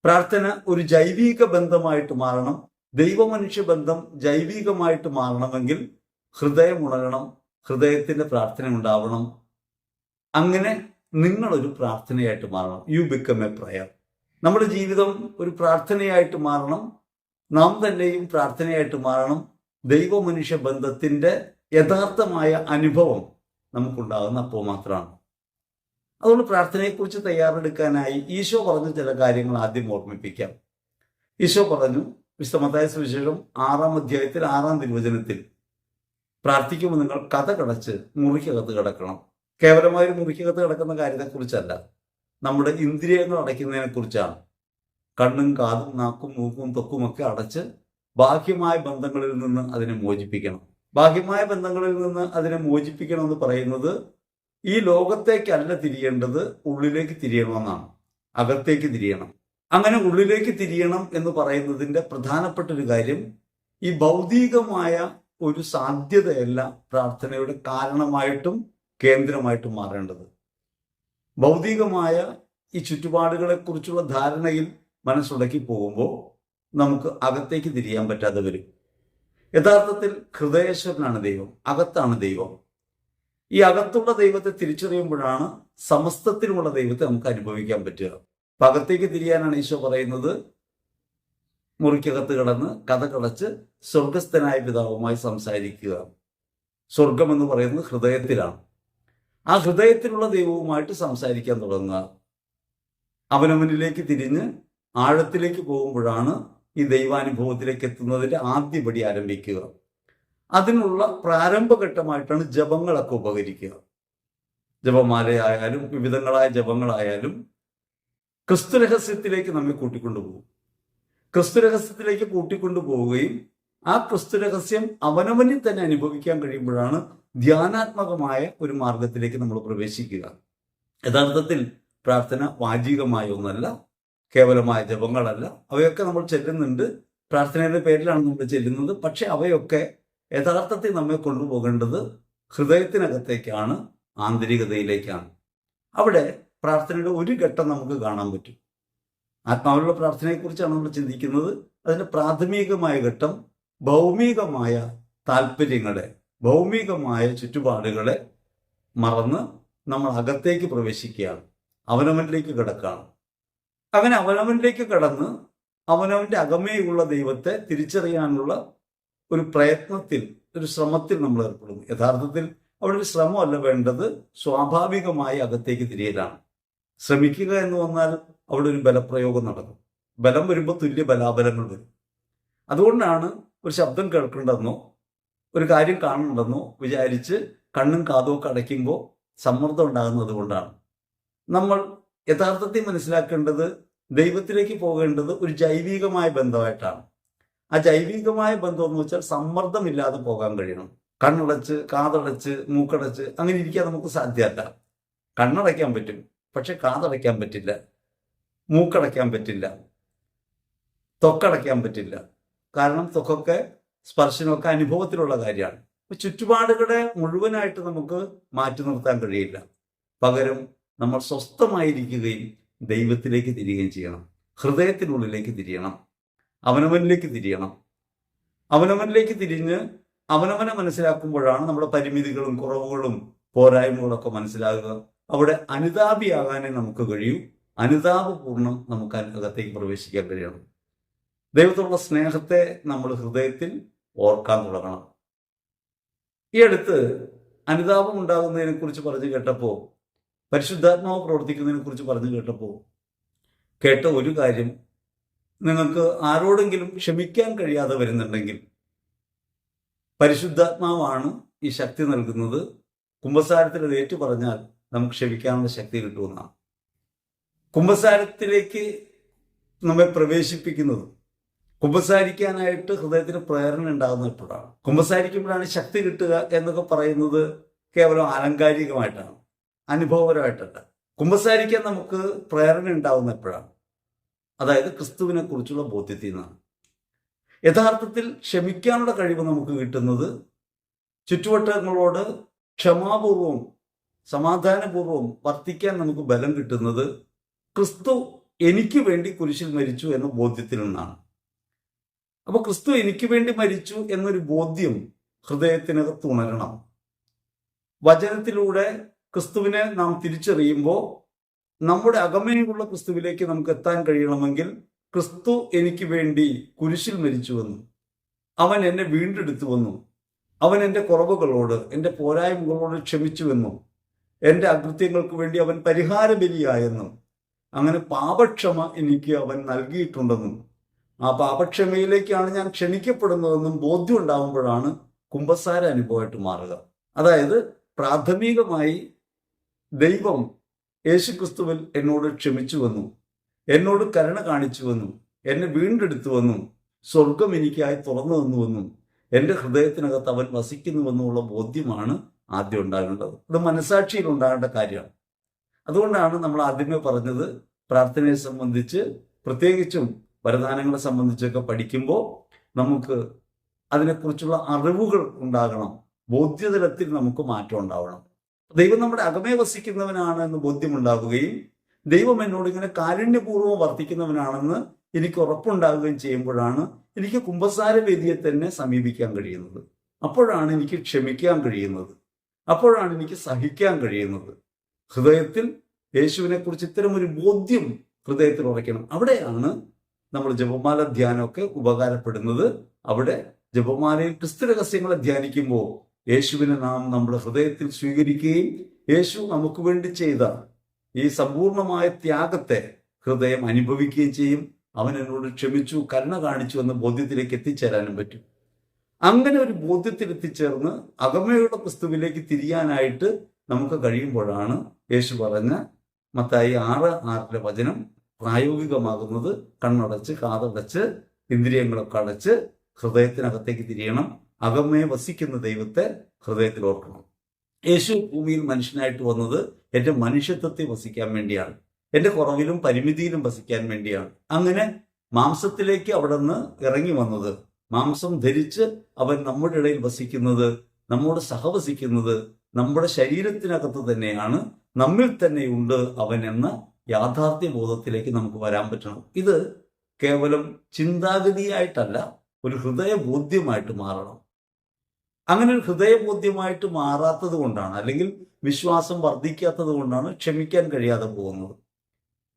പ്രാർത്ഥന ഒരു ജൈവിക ബന്ധമായിട്ട് മാറണം. ദൈവമനുഷ്യ ബന്ധം ജൈവികമായിട്ട് മാറണമെങ്കിൽ ഹൃദയം ഉണരണം, ഹൃദയത്തിന്റെ പ്രാർത്ഥന ഉണ്ടാവണം. അങ്ങനെ നിങ്ങളൊരു പ്രാർത്ഥനയായിട്ട് മാറണം. You become a prayer. നമ്മുടെ ജീവിതം ഒരു പ്രാർത്ഥനയായിട്ട് മാറണം. നാം തന്നെയും പ്രാർത്ഥനയായിട്ട് മാറണം. ദൈവമനുഷ്യ ബന്ധത്തിന്റെ യഥാർത്ഥമായ അനുഭവം നമുക്കുണ്ടാകുന്ന അപ്പോൾ മാത്രമാണ്. അതുകൊണ്ട് പ്രാർത്ഥനയെക്കുറിച്ച് തയ്യാറെടുക്കാനായി ഈശോ പറഞ്ഞ ചില കാര്യങ്ങൾ ആദ്യം ഓർമ്മിപ്പിക്കാം. ഈശോ പറഞ്ഞു, വിശുദ്ധ മത്തായി സുവിശേഷം 6-ാം അധ്യായത്തിൽ 6-ാം തിരുവചനത്തിൽ, പ്രാർത്ഥിക്കുമ്പോൾ നിങ്ങൾ കതകടച്ച് മുറിക്കകത്ത് കിടക്കണം. കേവലമായ ഒരു മുറിക്കകത്ത് കിടക്കുന്ന കാര്യത്തെക്കുറിച്ചല്ല, നമ്മുടെ ഇന്ദ്രിയങ്ങൾ അടയ്ക്കുന്നതിനെ കുറിച്ചാണ്. കണ്ണും കാതും നാക്കും മൂക്കും തൊക്കുമൊക്കെ അടച്ച് ബാഹ്യമായ ബന്ധങ്ങളിൽ നിന്ന് അതിനെ മോചിപ്പിക്കണം. ബാഹ്യമായ ബന്ധങ്ങളിൽ നിന്ന് അതിനെ മോചിപ്പിക്കണം എന്ന് പറയുന്നത് ഈ ലോകത്തേക്കല്ല തിരിയേണ്ടത്, ഉള്ളിലേക്ക് തിരിയണമെന്നാണ്. അകത്തേക്ക് തിരിയണം. അങ്ങനെ ഉള്ളിലേക്ക് തിരിയണം എന്ന് പറയുന്നതിന്റെ പ്രധാനപ്പെട്ട ഒരു കാര്യം, ഈ ഭൗതികമായ ഒരു സാധ്യതയല്ല പ്രാർത്ഥനയുടെ കാരണമായിട്ടും കേന്ദ്രമായിട്ടും മാറേണ്ടത്. ഭൗതികമായ ഈ ചുറ്റുപാടുകളെ കുറിച്ചുള്ള ധാരണയിൽ മനസ്സുടക്കി പോകുമ്പോൾ നമുക്ക് അകത്തേക്ക് തിരിയാൻ പറ്റാതെ വരും. യഥാർത്ഥത്തിൽ ഹൃദയേശ്വരനാണ് ദൈവം, അകത്താണ് ദൈവം. ഈ അകത്തുള്ള ദൈവത്തെ തിരിച്ചറിയുമ്പോഴാണ് സമസ്തത്തിനുമുള്ള ദൈവത്തെ നമുക്ക് അനുഭവിക്കാൻ പറ്റുക. അകത്തേക്ക് തിരിയാനാണ് ഈശോ പറയുന്നത്, മുറിക്കകത്ത് കിടന്ന് കതകടച്ച് സ്വർഗസ്ഥനായ പിതാവുമായി സംസാരിക്കുക. സ്വർഗം എന്ന് പറയുന്നത് ഹൃദയത്തിലാണ്. ആ ഹൃദയത്തിലുള്ള ദൈവവുമായിട്ട് സംസാരിക്കാൻ തുടങ്ങുക. അവനവനിലേക്ക് തിരിഞ്ഞ് ആഴത്തിലേക്ക് പോകുമ്പോഴാണ് ഈ ദൈവാനുഭവത്തിലേക്ക് എത്തുന്നതിന്റെ ആദ്യപടി ആരംഭിക്കുക. അതിനുള്ള പ്രാരംഭഘട്ടമായിട്ടാണ് ജപങ്ങളൊക്കെ ഉപകരിക്കുക. ജപമാലയായാലും വിവിധങ്ങളായ ജപങ്ങളായാലും ക്രിസ്തു രഹസ്യത്തിലേക്ക് നമ്മെ കൂട്ടിക്കൊണ്ടുപോകും. ക്രിസ്തു രഹസ്യത്തിലേക്ക് കൂട്ടിക്കൊണ്ടുപോവുകയും ആ ക്രിസ്തു രഹസ്യം അവനവനിൽ തന്നെ അനുഭവിക്കാൻ കഴിയുമ്പോഴാണ് ധ്യാനാത്മകമായ ഒരു മാർഗത്തിലേക്ക് നമ്മൾ പ്രവേശിക്കുക. യഥാർത്ഥത്തിൽ പ്രാർത്ഥന വാചികമായ ഒന്നല്ല, കേവലമായ ജപങ്ങളല്ല. അവയൊക്കെ നമ്മൾ ചെല്ലുന്നുണ്ട്, പ്രാർത്ഥനയുടെ പേരിലാണ് നമ്മൾ ചെല്ലുന്നത്. പക്ഷെ അവയൊക്കെ യഥാർത്ഥത്തിൽ നമ്മെ കൊണ്ടുപോകേണ്ടത് ഹൃദയത്തിനകത്തേക്കാണ്, ആന്തരികതയിലേക്കാണ്. അവിടെ പ്രാർത്ഥനയുടെ ഒരു ഘട്ടം നമുക്ക് കാണാൻ പറ്റും. ആത്മാവിലുള്ള പ്രാർത്ഥനയെക്കുറിച്ചാണ് നമ്മൾ ചിന്തിക്കുന്നത്. അതിൻ്റെ പ്രാഥമികമായ ഘട്ടം ഭൗമികമായ താല്പര്യങ്ങളെ, ഭൗമികമായ ചുറ്റുപാടുകളെ മറന്ന് നമ്മൾ അകത്തേക്ക് പ്രവേശിക്കുകയാണ്, അവനവനിലേക്ക് കിടക്കുകയാണ്. അങ്ങനെ അവനവനിലേക്ക് കടന്ന് അവനവൻ്റെ അകമേയുള്ള ദൈവത്തെ തിരിച്ചറിയാനുള്ള ഒരു പ്രയത്നത്തിൽ, ഒരു ശ്രമത്തിൽ നമ്മൾ ഏർപ്പെടുന്നു. യഥാർത്ഥത്തിൽ അവിടെ ഒരു ശ്രമമല്ല വേണ്ടത്, സ്വാഭാവികമായി അകത്തേക്ക് തിരിയലാണ്. ശ്രമിക്കുക എന്ന് വന്നാൽ അവിടെ ഒരു ബലപ്രയോഗം നടക്കും. ബലം വരുമ്പോൾ തുല്യ ബലാബലങ്ങൾ വരും. അതുകൊണ്ടാണ് ഒരു ശബ്ദം കേൾക്കേണ്ടെന്നോ ഒരു കാര്യം കാണുന്നുണ്ടെന്നോ വിചാരിച്ച് കണ്ണും കാതും ഒക്കെ അടയ്ക്കുമ്പോൾ സമ്മർദ്ദം ഉണ്ടാകുന്നത് കൊണ്ടാണ്. നമ്മൾ യഥാർത്ഥത്തിൽ മനസ്സിലാക്കേണ്ടത് ദൈവത്തിലേക്ക് പോകേണ്ടത് ഒരു ജൈവികമായ ബന്ധമായിട്ടാണ്. ആ ജൈവികമായ ബന്ധം എന്ന് വെച്ചാൽ സമ്മർദ്ദമില്ലാതെ പോകാൻ കഴിയണം. കണ്ണടച്ച് കാതടച്ച് മൂക്കടച്ച് അങ്ങനെ ഇരിക്കാൻ നമുക്ക് സാധ്യമല്ല. കണ്ണടയ്ക്കാൻ പറ്റും, പക്ഷെ കാതടയ്ക്കാൻ പറ്റില്ല, മൂക്കടയ്ക്കാൻ പറ്റില്ല, ത്വക്കടയ്ക്കാൻ പറ്റില്ല. കാരണം ത്വക്കൊക്കെ സ്പർശനമൊക്കെ അനുഭവത്തിലുള്ള കാര്യമാണ്. ചുറ്റുപാടുകളെ മുഴുവനായിട്ട് നമുക്ക് മാറ്റി നിർത്താൻ കഴിയില്ല. പകരം നമ്മൾ സ്വസ്ഥമായിരിക്കുകയും ദൈവത്തിലേക്ക് തിരിയുകയും ചെയ്യണം. ഹൃദയത്തിനുള്ളിലേക്ക് തിരിയണം, അവനവനിലേക്ക് തിരിയണം. അവനവനിലേക്ക് തിരിഞ്ഞ് അവനവനെ മനസ്സിലാക്കുമ്പോഴാണ് നമ്മുടെ പരിമിതികളും കുറവുകളും പോരായ്മകളൊക്കെ മനസ്സിലാകുക. അവിടെ അനുതാപിയാകാനേ നമുക്ക് കഴിയൂ. അനുതാപപൂർണ്ണം നമുക്ക് അകത്തേക്ക് പ്രവേശിക്കാൻ കഴിയണം. ദൈവത്തോടുള്ള സ്നേഹത്തെ നമ്മൾ ഹൃദയത്തിൽ ഓർക്കാൻ തുടങ്ങണം. ഈ അടുത്ത് അനുതാപം ഉണ്ടാകുന്നതിനെ കുറിച്ച് പറഞ്ഞു കേട്ടപ്പോൾ, പരിശുദ്ധാത്മാവ് പ്രവർത്തിക്കുന്നതിനെ കുറിച്ച് പറഞ്ഞു കേട്ടപ്പോൾ കേട്ട ഒരു കാര്യം, നിങ്ങൾക്ക് ആരോടെങ്കിലും ക്ഷമിക്കാൻ കഴിയാതെ വരുന്നുണ്ടെങ്കിൽ പരിശുദ്ധാത്മാവാണ് ഈ ശക്തി നൽകുന്നത്. കുമ്പസാരത്തിൽ അത് ഏറ്റു പറഞ്ഞാൽ നമുക്ക് ക്ഷമിക്കാനുള്ള ശക്തി കിട്ടുമെന്നാണ്. കുമ്പസാരത്തിലേക്ക് നമ്മെ പ്രവേശിപ്പിക്കുന്നത്, കുമ്പസാരിക്കാനായിട്ട് ഹൃദയത്തിന് പ്രേരണ ഉണ്ടാകുന്ന എപ്പോഴാണ്? കുമ്പസാരിക്കുമ്പോഴാണ് ശക്തി കിട്ടുക എന്നൊക്കെ പറയുന്നത് കേവലം ആലങ്കാരികമായിട്ടാണ്, അനുഭവപരമായിട്ടല്ല. കുമ്പസാരിക്കാൻ നമുക്ക് പ്രേരണ ഉണ്ടാകുന്ന എപ്പോഴാണ്? അതായത് ക്രിസ്തുവിനെ കുറിച്ചുള്ള ബോധ്യത്തിൽ നിന്നാണ്. യഥാർത്ഥത്തിൽ ക്ഷമിക്കാനുള്ള കഴിവ് നമുക്ക് കിട്ടുന്നത്, ചുറ്റുവട്ടങ്ങളോട് ക്ഷമാപൂർവം സമാധാനപൂർവം വർത്തിക്കാൻ നമുക്ക് ബലം കിട്ടുന്നത് ക്രിസ്തു എനിക്ക് വേണ്ടി കുരിശിൽ മരിച്ചു എന്ന ബോധ്യത്തിൽ നിന്നാണ്. അപ്പോൾ ക്രിസ്തു എനിക്ക് വേണ്ടി മരിച്ചു എന്നൊരു ബോധ്യം ഹൃദയത്തിനകത്ത് ഉണരണം. വചനത്തിലൂടെ ക്രിസ്തുവിനെ നാം തിരിച്ചറിയുമ്പോൾ നമ്മുടെ അകമേയുള്ള ക്രിസ്തുവിലേക്ക് നമുക്ക് എത്താൻ കഴിയണമെങ്കിൽ ക്രിസ്തു എനിക്ക് വേണ്ടി കുരിശിൽ മരിച്ചുവെന്നും അവൻ എന്നെ വീണ്ടെടുത്തുവെന്നും അവൻ എൻ്റെ കുറവുകളോട് എൻ്റെ പോരായ്മകളോട് ക്ഷമിച്ചുവെന്നും എൻ്റെ അകൃത്യങ്ങൾക്ക് വേണ്ടി അവൻ പരിഹാര ബലിയായെന്നും അങ്ങനെ പാപക്ഷമ എനിക്ക് അവൻ നൽകിയിട്ടുണ്ടെന്നും ആ പാപക്ഷമയിലേക്കാണ് ഞാൻ ക്ഷണിക്കപ്പെടുന്നതെന്നും ബോധ്യം ഉണ്ടാകുമ്പോഴാണ് കുമ്പസാര അനുഭവമായിട്ട് മാറുക. അതായത് പ്രാഥമികമായി ദൈവം യേശുക്രിസ്തുവിൽ എന്നോട് ക്ഷമിച്ചുവെന്നും എന്നോട് കരുണ കാണിച്ചുവെന്നും എന്നെ വീണ്ടെടുത്തുവെന്നും സ്വർഗം എനിക്കായി തുറന്നു തന്നുവെന്നും എൻ്റെ ഹൃദയത്തിനകത്ത് അവൻ വസിക്കുന്നുവെന്നുള്ള ബോധ്യമാണ് ആദ്യം ഉണ്ടാകേണ്ടത്. ഇത് മനസാക്ഷിയിൽ ഉണ്ടാകേണ്ട കാര്യമാണ്. അതുകൊണ്ടാണ് നമ്മൾ ആദ്യമേ പറഞ്ഞത്, പ്രാർത്ഥനയെ സംബന്ധിച്ച് പ്രത്യേകിച്ചും വരദാനങ്ങളെ സംബന്ധിച്ചൊക്കെ പഠിക്കുമ്പോൾ നമുക്ക് അതിനെക്കുറിച്ചുള്ള അറിവുകൾ ഉണ്ടാകണം, ബോധ്യതലത്തിൽ നമുക്ക് മാറ്റം ഉണ്ടാവണം. ദൈവം നമ്മുടെ അകമേ വസിക്കുന്നവനാണ് എന്ന് ബോധ്യമുണ്ടാകുകയും ദൈവം എന്നോട് ഇങ്ങനെ കാരുണ്യപൂർവ്വം വർത്തിക്കുന്നവനാണെന്ന് എനിക്ക് ഉറപ്പുണ്ടാകുകയും ചെയ്യുമ്പോഴാണ് എനിക്ക് കുമ്പസാര വേദിയെ തന്നെ സമീപിക്കാൻ കഴിയുന്നത്. അപ്പോഴാണ് എനിക്ക് ക്ഷമിക്കാൻ കഴിയുന്നത്, അപ്പോഴാണ് എനിക്ക് സഹിക്കാൻ കഴിയുന്നത്. ഹൃദയത്തിൽ യേശുവിനെ കുറിച്ച് ഇത്തരം ഒരു ബോധ്യം ഹൃദയത്തിൽ ഉറയ്ക്കണം. അവിടെയാണ് നമ്മൾ ജപമാല ധ്യാനമൊക്കെ ഉപകാരപ്പെടുന്നത്. അവിടെ ജപമാലയിൽ ക്രിസ്തു രഹസ്യങ്ങളെ ധ്യാനിക്കുമ്പോൾ യേശുവിനെ നാം നമ്മുടെ ഹൃദയത്തിൽ സ്വീകരിക്കുകയും യേശു നമുക്ക് വേണ്ടി ചെയ്ത ഈ സമ്പൂർണമായ ത്യാഗത്തെ ഹൃദയം അനുഭവിക്കുകയും ചെയ്യും. അവൻ എന്നോട് ക്ഷമിച്ചു, കരുണ കാണിച്ചു എന്ന ബോധ്യത്തിലേക്ക് എത്തിച്ചേരാനും പറ്റും. അങ്ങനെ ഒരു ബോധ്യത്തിൽ എത്തിച്ചേർന്ന് അകമയുള്ള ക്രിസ്തുവിലേക്ക് തിരിയാനായിട്ട് നമുക്ക് കഴിയുമ്പോഴാണ് യേശു പറഞ്ഞ മത്തായി 6:6 വചനം പ്രായോഗികമാകുന്നത്. കണ്ണടച്ച് കാതടച്ച് ഇന്ദ്രിയങ്ങളൊക്കെ അടച്ച് ഹൃദയത്തിനകത്തേക്ക് തിരിയണം. അകമേ വസിക്കുന്ന ദൈവത്തെ ഹൃദയത്തിൽ ഓർക്കണം. യേശു ഭൂമിയിൽ മനുഷ്യനായിട്ട് വന്നത് എൻ്റെ മനുഷ്യത്വത്തെ വസിക്കാൻ വേണ്ടിയാണ്, എൻ്റെ കുറവിലും പരിമിതിയിലും വസിക്കാൻ വേണ്ടിയാണ്. അങ്ങനെ മാംസത്തിലേക്ക് അവിടെ നിന്ന് ഇറങ്ങി വന്നത്, മാംസം ധരിച്ച് അവൻ നമ്മുടെ ഇടയിൽ വസിക്കുന്നത്, നമ്മോട് സഹവസിക്കുന്നത് നമ്മുടെ ശരീരത്തിനകത്ത് തന്നെയാണ്, നമ്മിൽ തന്നെയുണ്ട് അവൻ എന്ന യാഥാർത്ഥ്യ ബോധത്തിലേക്ക് നമുക്ക് വരാൻ പറ്റണം. ഇത് കേവലം ചിന്താഗതിയായിട്ടല്ല, ഒരു ഹൃദയബോധ്യമായിട്ട് മാറണം. അങ്ങനെ ഒരു ഹൃദയബോധ്യമായിട്ട് മാറാത്തത് കൊണ്ടാണ്, അല്ലെങ്കിൽ വിശ്വാസം വർദ്ധിക്കാത്തത് കൊണ്ടാണ് ക്ഷമിക്കാൻ കഴിയാതെ പോകുന്നത്.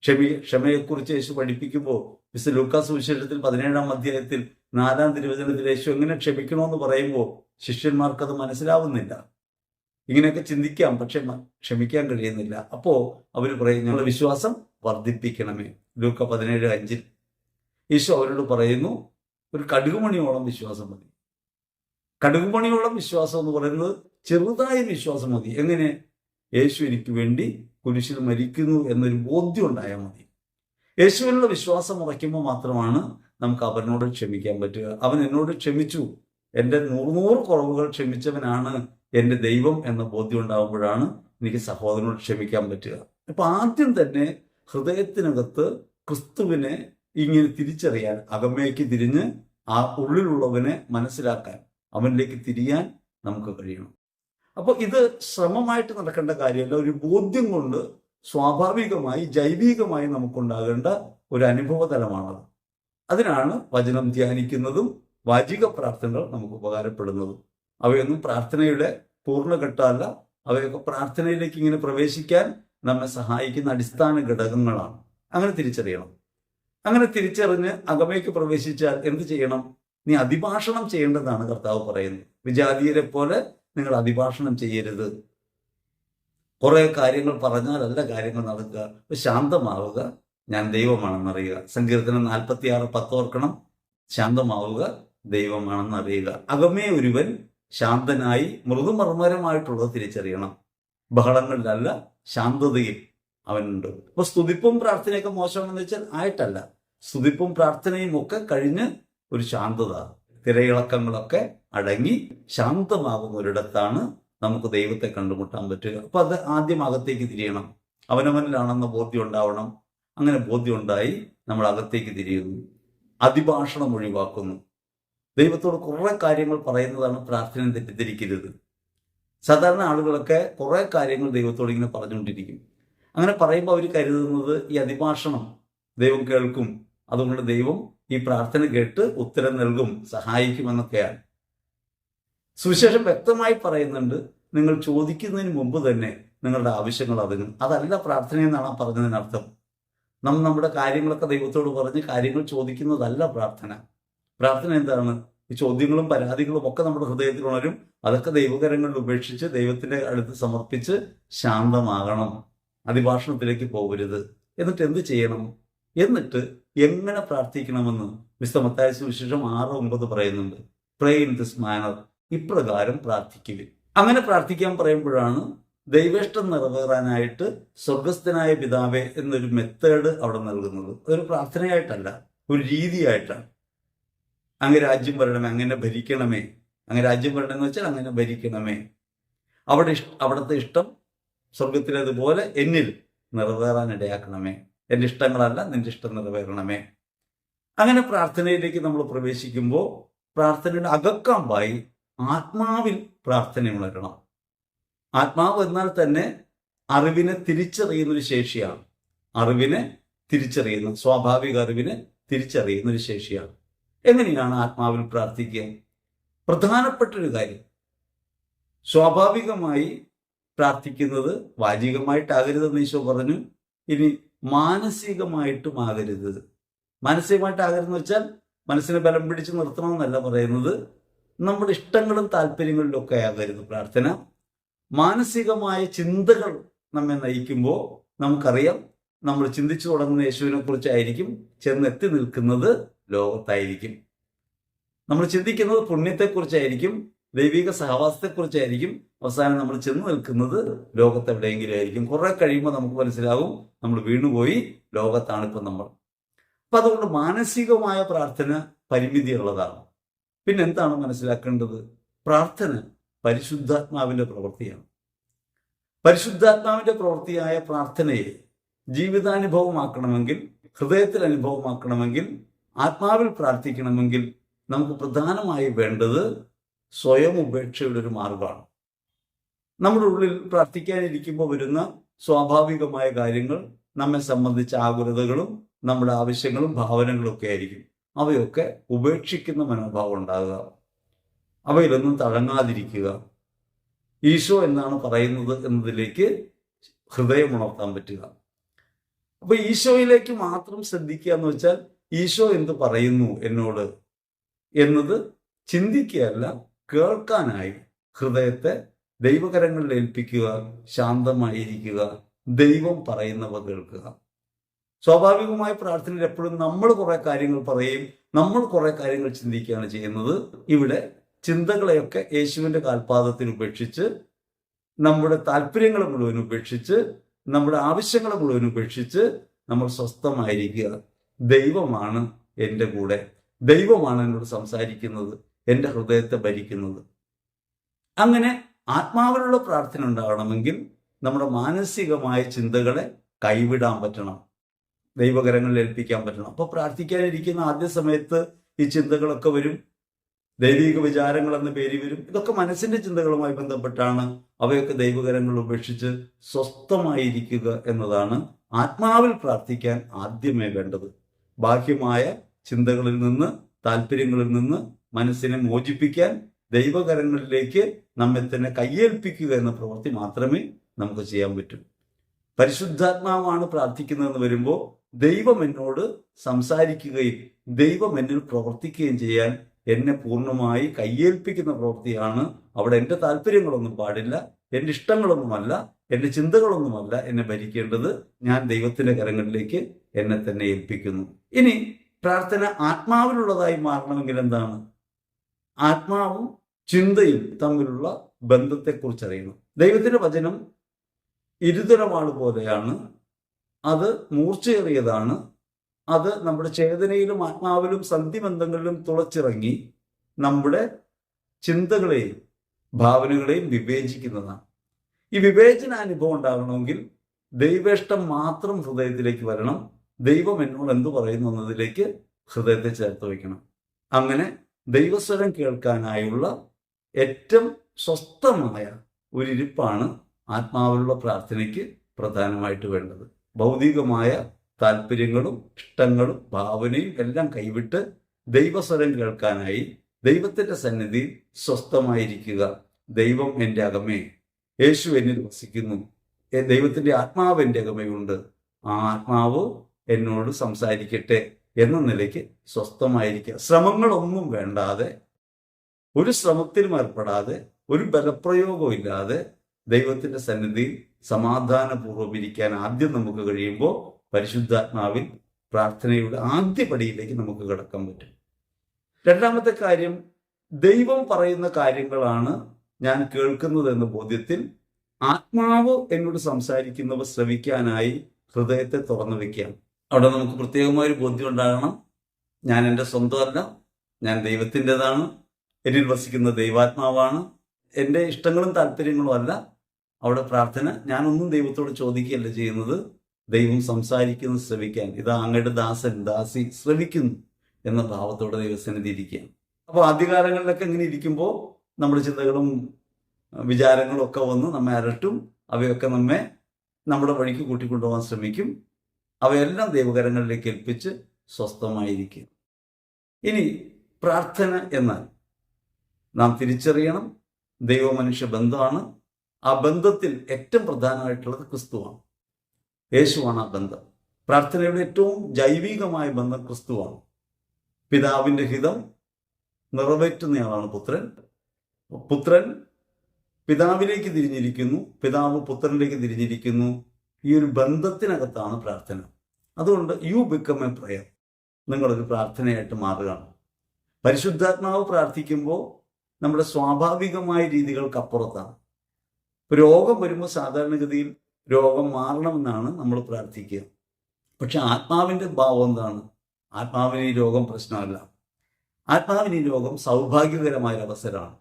ക്ഷമയെക്കുറിച്ച് യേശു പഠിപ്പിക്കുമ്പോൾ വിശുദ്ധ ലൂക്കാസ് സുവിശേഷത്തിൽ 17-ാം അധ്യായത്തിൽ 4-ാം തിരുവചനത്തിൽ യേശു എങ്ങനെ ക്ഷമിക്കണമെന്ന് പറയുമ്പോൾ ശിഷ്യന്മാർക്കത് മനസ്സിലാവുന്നില്ല. ഇങ്ങനെയൊക്കെ ചിന്തിക്കാം, പക്ഷെ ക്ഷമിക്കാൻ കഴിയുന്നില്ല. അപ്പോൾ അവർ പറയും, ഞങ്ങളുടെ വിശ്വാസം വർദ്ധിപ്പിക്കണമേ. ലൂക്ക 17:5 യേശു അവരോട് പറയുന്നു, ഒരു കടുകുമണിയോളം വിശ്വാസം മതി. കടുകുമണിയോളം വിശ്വാസം എന്ന് പറയുന്നത് ചെറുതായ വിശ്വാസം മതി. എങ്ങനെ? യേശു എനിക്ക് വേണ്ടി കുരിശിൽ മരിക്കുന്നു എന്നൊരു ബോധ്യം ഉണ്ടായാൽ മതി. യേശുവിനുള്ള വിശ്വാസം ഉറയ്ക്കുമ്പോൾ മാത്രമാണ് നമുക്ക് അവനോട് ക്ഷമിക്കാൻ പറ്റുക. അവൻ എന്നോട് ക്ഷമിച്ചു, എൻ്റെ 100 കുറവുകൾ ക്ഷമിച്ചവനാണ് എൻ്റെ ദൈവം എന്ന ബോധ്യം ഉണ്ടാകുമ്പോഴാണ് എനിക്ക് സഹോദരനോട് ക്ഷമിക്കാൻ പറ്റുക. അപ്പൊ ആദ്യം തന്നെ ഹൃദയത്തിനകത്ത് ക്രിസ്തുവിനെ ഇങ്ങനെ തിരിച്ചറിയാൻ, അകമേക്ക് തിരിഞ്ഞ് ആ ഉള്ളിലുള്ളവനെ മനസ്സിലാക്കാൻ, അവനിലേക്ക് തിരിയാൻ നമുക്ക് കഴിയണം. അപ്പോൾ ഇത് ശ്രമമായിട്ട് നടക്കേണ്ട കാര്യമല്ല, ഒരു ബോധ്യം കൊണ്ട് സ്വാഭാവികമായി ജൈവികമായി നമുക്കുണ്ടാകേണ്ട ഒരു അനുഭവ തലമാണത്. അതിനാണ് വചനം ധ്യാനിക്കുന്നതും വാചിക പ്രാർത്ഥനകൾ നമുക്ക് ഉപകാരപ്പെടുന്നതും. അവയൊന്നും പ്രാർത്ഥനയുടെ പൂർണ്ണഘട്ടമല്ല, അവയൊക്കെ പ്രാർത്ഥനയിലേക്ക് ഇങ്ങനെ പ്രവേശിക്കാൻ നമ്മെ സഹായിക്കുന്ന അടിസ്ഥാന ഘടകങ്ങളാണ്. അങ്ങനെ തിരിച്ചറിയണം. അങ്ങനെ തിരിച്ചറിഞ്ഞ് അകമേക്ക് പ്രവേശിച്ചാൽ എന്ത് ചെയ്യണം? നീ അതിഭാഷണം ചെയ്യേണ്ടതാണ് കർത്താവ് പറയുന്നത്. വിജാതീയരെ പോലെ നിങ്ങൾ അതിഭാഷണം ചെയ്യരുത്. കുറെ കാര്യങ്ങൾ പറഞ്ഞാലല്ല കാര്യങ്ങൾ നടക്കുക. ശാന്തമാവുക, ഞാൻ ദൈവമാണെന്നറിയുക. സങ്കീർത്തനം 46:10 ഓർക്കണം. ശാന്തമാവുക, ദൈവമാണെന്നറിയുക. അകമേ ഒരുവൻ ശാന്തനായി മൃദുമർമ്മരമായിട്ടുള്ളത് തിരിച്ചറിയണം. ബഹളങ്ങളിലല്ല, ശാന്തതയിൽ അവനുണ്ട്. അപ്പൊ സ്തുതിപ്പും പ്രാർത്ഥനയൊക്കെ മോശമാണെന്ന് വെച്ചാൽ ആയിട്ടല്ല. സ്തുതിപ്പും പ്രാർത്ഥനയും ഒക്കെ കഴിഞ്ഞ് ഒരു ശാന്തത, തിരയിളക്കങ്ങളൊക്കെ അടങ്ങി ശാന്തമാകുന്ന ഒരിടത്താണ് നമുക്ക് ദൈവത്തെ കണ്ടുമുട്ടാൻ പറ്റുക. അപ്പൊ അത് ആദ്യം അകത്തേക്ക് തിരിയണം. അവനവനിലാണെന്ന ബോധ്യം ഉണ്ടാവണം. അങ്ങനെ ബോധ്യം ഉണ്ടായി നമ്മൾ അകത്തേക്ക് തിരിയുന്നു, അതിഭാഷണം ഒഴിവാക്കുന്നു. ദൈവത്തോട് കുറെ കാര്യങ്ങൾ പറയുന്നതാണ് പ്രാർത്ഥന, തെറ്റിദ്ധരിക്കരുത്. സാധാരണ ആളുകളൊക്കെ കുറെ കാര്യങ്ങൾ ദൈവത്തോട് ഇങ്ങനെ പറഞ്ഞുകൊണ്ടിരിക്കും. അങ്ങനെ പറയുമ്പോൾ അവർ കരുതുന്നത് ഈ അതിഭാഷണം ദൈവം കേൾക്കും, അതുകൊണ്ട് ദൈവം ഈ പ്രാർത്ഥന കേട്ട് ഉത്തരം നൽകും, സഹായിക്കുമെന്നൊക്കെയാണ്. സുവിശേഷം വ്യക്തമായി പറയുന്നുണ്ട്, നിങ്ങൾ ചോദിക്കുന്നതിന് മുമ്പ് തന്നെ നിങ്ങളുടെ ആവശ്യങ്ങൾ അറിഞ്ഞു. അതല്ല പ്രാർത്ഥന എന്നാണ് പറഞ്ഞതിനർത്ഥം. നമ്മുടെ കാര്യങ്ങളൊക്കെ ദൈവത്തോട് പറഞ്ഞ് കാര്യങ്ങൾ ചോദിക്കുന്നതല്ല പ്രാർത്ഥന. പ്രാർത്ഥന എന്താണ്? ഈ ചോദ്യങ്ങളും പരാതികളും ഒക്കെ നമ്മുടെ ഹൃദയത്തിൽ ഉണരും. അതൊക്കെ ദൈവകരങ്ങളിൽ ഉപേക്ഷിച്ച് ദൈവത്തിന്റെ അടുത്ത് സമർപ്പിച്ച് ശാന്തമാകണം. അതിഭാഷണത്തിലേക്ക് പോകരുത്. എന്നിട്ട് എന്ത് ചെയ്യണം? എന്നിട്ട് എങ്ങനെ പ്രാർത്ഥിക്കണമെന്ന് വിശുദ്ധ മത്തായി സുവിശേഷം 6:9 പറയുന്നുണ്ട്. പ്രേ ഇൻ ദിസ് മാനർ, ഇപ്രകാരം പ്രാർത്ഥിക്കുക. അങ്ങനെ പ്രാർത്ഥിക്കാൻ പറയുമ്പോഴാണ് ദൈവേഷ്ടം നിറവേറാനായിട്ട് സ്വർഗസ്ഥനായ പിതാവേ എന്നൊരു മെത്തേഡ് അവിടെ നൽകുന്നത്. അതൊരു പ്രാർത്ഥനയായിട്ടല്ല, ഒരു രീതിയായിട്ടാണ്. അങ്ങ് രാജ്യം വരണമേ, അങ്ങനെ ഭരിക്കണമേ. അങ്ങ് രാജ്യം വരണമെന്ന് വെച്ചാൽ അങ്ങനെ ഭരിക്കണമേ. അവിടുത്തെ ഇഷ്ടം സ്വർഗത്തിലേതുപോലെ എന്നിൽ നിറവേറാൻ ഇടയാക്കണമേ. എൻ്റെ ഇഷ്ടങ്ങളല്ല, നിന്റെ ഇഷ്ടം നിറവേറണമേ. അങ്ങനെ പ്രാർത്ഥനയിലേക്ക് നമ്മൾ പ്രവേശിക്കുമ്പോൾ പ്രാർത്ഥനയുടെ അകക്കാമ്പായി ആത്മാവിൽ പ്രാർത്ഥന ഉണരണം. ആത്മാവ് എന്നാൽ തന്നെ അറിവിനെ തിരിച്ചറിയുന്നൊരു ശേഷിയാണ്. അറിവിനെ തിരിച്ചറിയുന്ന, സ്വാഭാവിക അറിവിനെ തിരിച്ചറിയുന്നൊരു ശേഷിയാണ്. എങ്ങനെയാണ് ആത്മാവിൽ പ്രാർത്ഥിക്കുക? പ്രധാനപ്പെട്ടൊരു കാര്യം, സ്വാഭാവികമായി പ്രാർത്ഥിക്കുന്നത് വാചികമായിട്ടാകരുതെന്ന് ഈശോ പറഞ്ഞു. ഇനി മാനസികമായിട്ടും ആകരുത്. മാനസികമായിട്ടാകരുതെന്ന് വെച്ചാൽ മനസ്സിനെ ബലം പിടിച്ച് നിർത്തണമെന്നല്ല പറയുന്നത്. നമ്മുടെ ഇഷ്ടങ്ങളും താല്പര്യങ്ങളിലും ഒക്കെ ആകരുത് പ്രാർത്ഥന. മാനസികമായ ചിന്തകൾ നമ്മെ നയിക്കുമ്പോൾ നമുക്കറിയാം, നമ്മൾ ചിന്തിച്ചു തുടങ്ങുന്ന യേശുവിനെ കുറിച്ചായിരിക്കും, ചെന്നെത്തി നിൽക്കുന്നത് ലോകത്തായിരിക്കും. നമ്മൾ ചിന്തിക്കുന്നത് പുണ്യത്തെക്കുറിച്ചായിരിക്കും, ദൈവിക സഹവാസത്തെക്കുറിച്ചായിരിക്കും. അവസാനം നമ്മൾ ചെന്ന് നിൽക്കുന്നത് ലോകത്തെവിടെയെങ്കിലും ആയിരിക്കും. കുറെ കഴിയുമ്പോൾ നമുക്ക് മനസ്സിലാവും നമ്മൾ വീണുപോയി, ലോകത്താണിപ്പോൾ നമ്മൾ. അപ്പൊ അതുകൊണ്ട് മാനസികമായ പ്രാർത്ഥന പരിമിതിയുള്ളതാണ്. പിന്നെ എന്താണ് മനസ്സിലാക്കേണ്ടത്? പ്രാർത്ഥന പരിശുദ്ധാത്മാവിന്റെ പ്രവൃത്തിയാണ്. പരിശുദ്ധാത്മാവിന്റെ പ്രവൃത്തിയായ പ്രാർത്ഥനയെ ജീവിതാനുഭവമാക്കണമെങ്കിൽ, ഹൃദയത്തിൽ അനുഭവമാക്കണമെങ്കിൽ, ആത്മാവിൽ പ്രാർത്ഥിക്കണമെങ്കിൽ നമുക്ക് പ്രധാനമായി വേണ്ടത് സ്വയം ഉപേക്ഷയുടെ ഒരു മാർഗമാണ്. നമ്മുടെ ഉള്ളിൽ പ്രാർത്ഥിക്കാനിരിക്കുമ്പോൾ വരുന്ന സ്വാഭാവികമായ കാര്യങ്ങൾ നമ്മെ സംബന്ധിച്ച ആകുലതകളും നമ്മുടെ ആവശ്യങ്ങളും ഭാവനകളും ഒക്കെ ആയിരിക്കും. അവയൊക്കെ ഉപേക്ഷിക്കുന്ന മനോഭാവം ഉണ്ടാകുക, അവയിലൊന്നും തഴങ്ങാതിരിക്കുക, ഈശോ എന്നാണ് പറയുന്നത് എന്നതിലേക്ക് ഹൃദയം ഉണർത്താൻ പറ്റുക. അപ്പൊ ഈശോയിലേക്ക് മാത്രം ശ്രദ്ധിക്കുക എന്ന് വെച്ചാൽ ഈശോ എന്ത് പറയുന്നു എന്നോട് എന്നത് ചിന്തിക്കുകയല്ല, കേൾക്കാനായി ഹൃദയത്തെ ദൈവകരങ്ങളിൽ ഏൽപ്പിക്കുക, ശാന്തമായിരിക്കുക, ദൈവം പറയുന്നവ കേൾക്കുക. സ്വാഭാവികമായ പ്രാർത്ഥനയിൽ എപ്പോഴും നമ്മൾ കുറെ കാര്യങ്ങൾ പറയും, നമ്മൾ കുറെ കാര്യങ്ങൾ ചിന്തിക്കുകയാണ് ചെയ്യുന്നത്. ഇവിടെ ചിന്തകളെയൊക്കെ യേശുവിന്റെ കാൽപാദത്തിൽ ഉപേക്ഷിച്ച്, നമ്മുടെ താല്പര്യങ്ങളെ മുഴുവൻ ഉപേക്ഷിച്ച്, നമ്മുടെ ആവശ്യങ്ങളെ മുഴുവൻ ഉപേക്ഷിച്ച് നമ്മൾ സ്വസ്ഥമായിരിക്കുക. ദൈവമാണ് എൻ്റെ കൂടെ, ദൈവമാണ് എന്നോട് സംസാരിക്കുന്നത്, എൻ്റെ ഹൃദയത്തെ ഭരിക്കുന്നത്. അങ്ങനെ ആത്മാവിലുള്ള പ്രാർത്ഥന ഉണ്ടാകണമെങ്കിൽ നമ്മുടെ മാനസികമായ ചിന്തകളെ കൈവിടാൻ പറ്റണം, ദൈവകരങ്ങളിൽ ഏൽപ്പിക്കാൻ പറ്റണം. അപ്പോൾ പ്രാർത്ഥിക്കാനിരിക്കുന്ന ആദ്യ സമയത്ത് ഈ ചിന്തകളൊക്കെ വരും, ദൈവിക വിചാരങ്ങൾ എന്ന പേര് വരും. ഇതൊക്കെ മനസ്സിന്റെ ചിന്തകളുമായി ബന്ധപ്പെട്ടാണ്. അവയൊക്കെ ദൈവകരങ്ങൾ ഉപേക്ഷിച്ച് സ്വസ്ഥമായിരിക്കുക എന്നതാണ് ആത്മാവിൽ പ്രാർത്ഥിക്കാൻ ആദ്യമേ വേണ്ടത്. ബാഹ്യമായ ചിന്തകളിൽ നിന്ന്, താല്പര്യങ്ങളിൽ നിന്ന് മനസ്സിനെ മോചിപ്പിക്കാൻ ദൈവകരങ്ങളിലേക്ക് നമ്മെ തന്നെ കയ്യേൽപ്പിക്കുക എന്ന പ്രവൃത്തി മാത്രമേ നമുക്ക് ചെയ്യാൻ പറ്റൂ. പരിശുദ്ധാത്മാവാണ് പ്രാർത്ഥിക്കുന്നതെന്ന് വരുമ്പോൾ ദൈവം എന്നോട് സംസാരിക്കുകയും ദൈവം എന്നിൽ പ്രവർത്തിക്കുകയും ചെയ്യാൻ എന്നെ പൂർണ്ണമായി കയ്യേൽപ്പിക്കുന്ന പ്രവൃത്തിയാണ്. അവിടെ എൻ്റെ താല്പര്യങ്ങളൊന്നും പാടില്ല, എൻ്റെ ഇഷ്ടങ്ങളൊന്നുമല്ല, എൻ്റെ ചിന്തകളൊന്നുമല്ല എന്നെ ഭരിക്കേണ്ടത്. ഞാൻ ദൈവത്തിന്റെ കരങ്ങളിലേക്ക് എന്നെ തന്നെ ഏൽപ്പിക്കുന്നു. ഇനി പ്രാർത്ഥന ആത്മാവിലുള്ളതായി മാറണമെങ്കിൽ എന്താണ്? ആത്മാവും ചിന്തയും തമ്മിലുള്ള ബന്ധത്തെക്കുറിച്ച് അറിയണം. ദൈവത്തിന്റെ വചനം ഇരുതലവാൾ പോലെയാണ്, അത് മൂർച്ചയേറിയതാണ്. അത് നമ്മുടെ ചേതനയിലും ആത്മാവിലും സന്ധിബന്ധങ്ങളിലും തുളച്ചിറങ്ങി നമ്മുടെ ചിന്തകളെയും ഭാവനകളെയും വിവേചിക്കുന്നതാണ്. ഈ വിവേചനാനുഭവം ഉണ്ടാകണമെങ്കിൽ ദൈവേഷ്ടം മാത്രം ഹൃദയത്തിലേക്ക് വരണം. ദൈവം എന്നോട് എന്തു പറയുന്നു എന്നതിലേക്ക് ഹൃദയത്തെ ചേർത്ത് വയ്ക്കണം. അങ്ങനെ ദൈവസ്വരം കേൾക്കാനായുള്ള ഏറ്റവും സ്വസ്ഥമായ ഒരിരിപ്പാണ് ആത്മാവിലുള്ള പ്രാർത്ഥനയ്ക്ക് പ്രധാനമായിട്ട് വേണ്ടത്. ഭൗതികമായ താല്പര്യങ്ങളും ഇഷ്ടങ്ങളും ഭാവനയും എല്ലാം കൈവിട്ട് ദൈവസ്വരം കേൾക്കാനായി ദൈവത്തിന്റെ സന്നിധിയിൽ സ്വസ്ഥമായിരിക്കുക. ദൈവം എൻ്റെ അകമേ, യേശു എന്നിൽ വസിക്കുന്നു, ദൈവത്തിന്റെ ആത്മാവ് എൻ്റെ അകമയുണ്ട്, ആ ആത്മാവ് എന്നോട് സംസാരിക്കട്ടെ എന്ന നിലയ്ക്ക് സ്വസ്ഥമായിരിക്കുക. ശ്രമങ്ങളൊന്നും വേണ്ടാതെ, ഒരു ശ്രമത്തിലും ഏർപ്പെടാതെ, ഒരു ബലപ്രയോഗവും ഇല്ലാതെ ദൈവത്തിന്റെ സന്നിധിയിൽ സമാധാനപൂർവ്വം ഇരിക്കാൻ ആദ്യം നമുക്ക് കഴിയുമ്പോൾ പരിശുദ്ധാത്മാവിൽ പ്രാർത്ഥനയുടെ ആദ്യ പടിയിലേക്ക് നമുക്ക് കടക്കാൻ പറ്റും. രണ്ടാമത്തെ കാര്യം, ദൈവം പറയുന്ന കാര്യങ്ങളാണ് ഞാൻ കേൾക്കുന്നത് എന്ന ബോധ്യത്തിൽ ആത്മാവ് എന്നോട് സംസാരിക്കുന്നവ ശ്രവിക്കാനായി ഹൃദയത്തെ തുറന്നു വെക്കാം. അവിടെ നമുക്ക് പ്രത്യേകമായൊരു ബോധ്യം ഉണ്ടാകണം. ഞാൻ എൻ്റെ സ്വന്തമല്ല, ഞാൻ ദൈവത്തിൻ്റെതാണ്, എന്നിൽ വസിക്കുന്ന ദൈവാത്മാവാണ്, എൻ്റെ ഇഷ്ടങ്ങളും താല്പര്യങ്ങളും അല്ല. അവിടെ പ്രാർത്ഥന ഞാനൊന്നും ദൈവത്തോട് ചോദിക്കുകയല്ല ചെയ്യുന്നത്, ദൈവം സംസാരിക്കുന്നത് ശ്രവിക്കാൻ, ഇതാ അങ്ങയുടെ ദാസൻ ദാസി ശ്രവിക്കുന്നു എന്ന ഭാവത്തോടെ ദൈവസന്നിധി ഇരിക്കുക. അപ്പോൾ ആദ്യകാലങ്ങളിലൊക്കെ ഇങ്ങനെ ഇരിക്കുമ്പോൾ നമ്മുടെ ചിന്തകളും വിചാരങ്ങളും ഒക്കെ വന്ന് നമ്മെ അലട്ടും. അവയൊക്കെ നമ്മെ നമ്മുടെ വഴിക്ക് കൂട്ടിക്കൊണ്ടുപോകാൻ ശ്രമിക്കും. അവയെല്ലാം ദൈവകരങ്ങളിലേക്ക് ഏൽപ്പിച്ച് സ്വസ്ഥമായിരിക്കും. ഇനി പ്രാർത്ഥന എന്നാൽ നാം തിരിച്ചറിയണം, ദൈവ മനുഷ്യ ബന്ധമാണ്. ആ ബന്ധത്തിൽ ഏറ്റവും പ്രധാനമായിട്ടുള്ളത് ക്രിസ്തുവാണ്, യേശുവാണ് ആ ബന്ധം. പ്രാർത്ഥനയുടെ ഏറ്റവും ജൈവികമായ ബന്ധം ക്രിസ്തുവാണ്. പിതാവിന്റെ ഹിതം നിറവേറ്റുന്നയാളാണ് പുത്രൻ. പുത്രൻ പിതാവിലേക്ക് തിരിഞ്ഞിരിക്കുന്നു, പിതാവ് പുത്രനിലേക്ക് തിരിഞ്ഞിരിക്കുന്നു. ഈ ഒരു ബന്ധത്തിനകത്താണ് പ്രാർത്ഥന. അതുകൊണ്ട് യു ബിക്കം എ പ്രയർ, നിങ്ങളൊരു പ്രാർത്ഥനയായിട്ട് മാറുകയാണ്. പരിശുദ്ധാത്മാവ് പ്രാർത്ഥിക്കുമ്പോൾ നമ്മുടെ സ്വാഭാവികമായ രീതികൾക്കപ്പുറത്താണ്. രോഗം വരുമ്പോൾ സാധാരണഗതിയിൽ രോഗം മാറണമെന്നാണ് നമ്മൾ പ്രാർത്ഥിക്കുക. പക്ഷെ ആത്മാവിൻ്റെ ഭാവം എന്താണ്? ആത്മാവിന് ഈ രോഗം പ്രശ്നമല്ല. ആത്മാവിന് ഈ രോഗം സൗഭാഗ്യകരമായ അവസരമാണ്,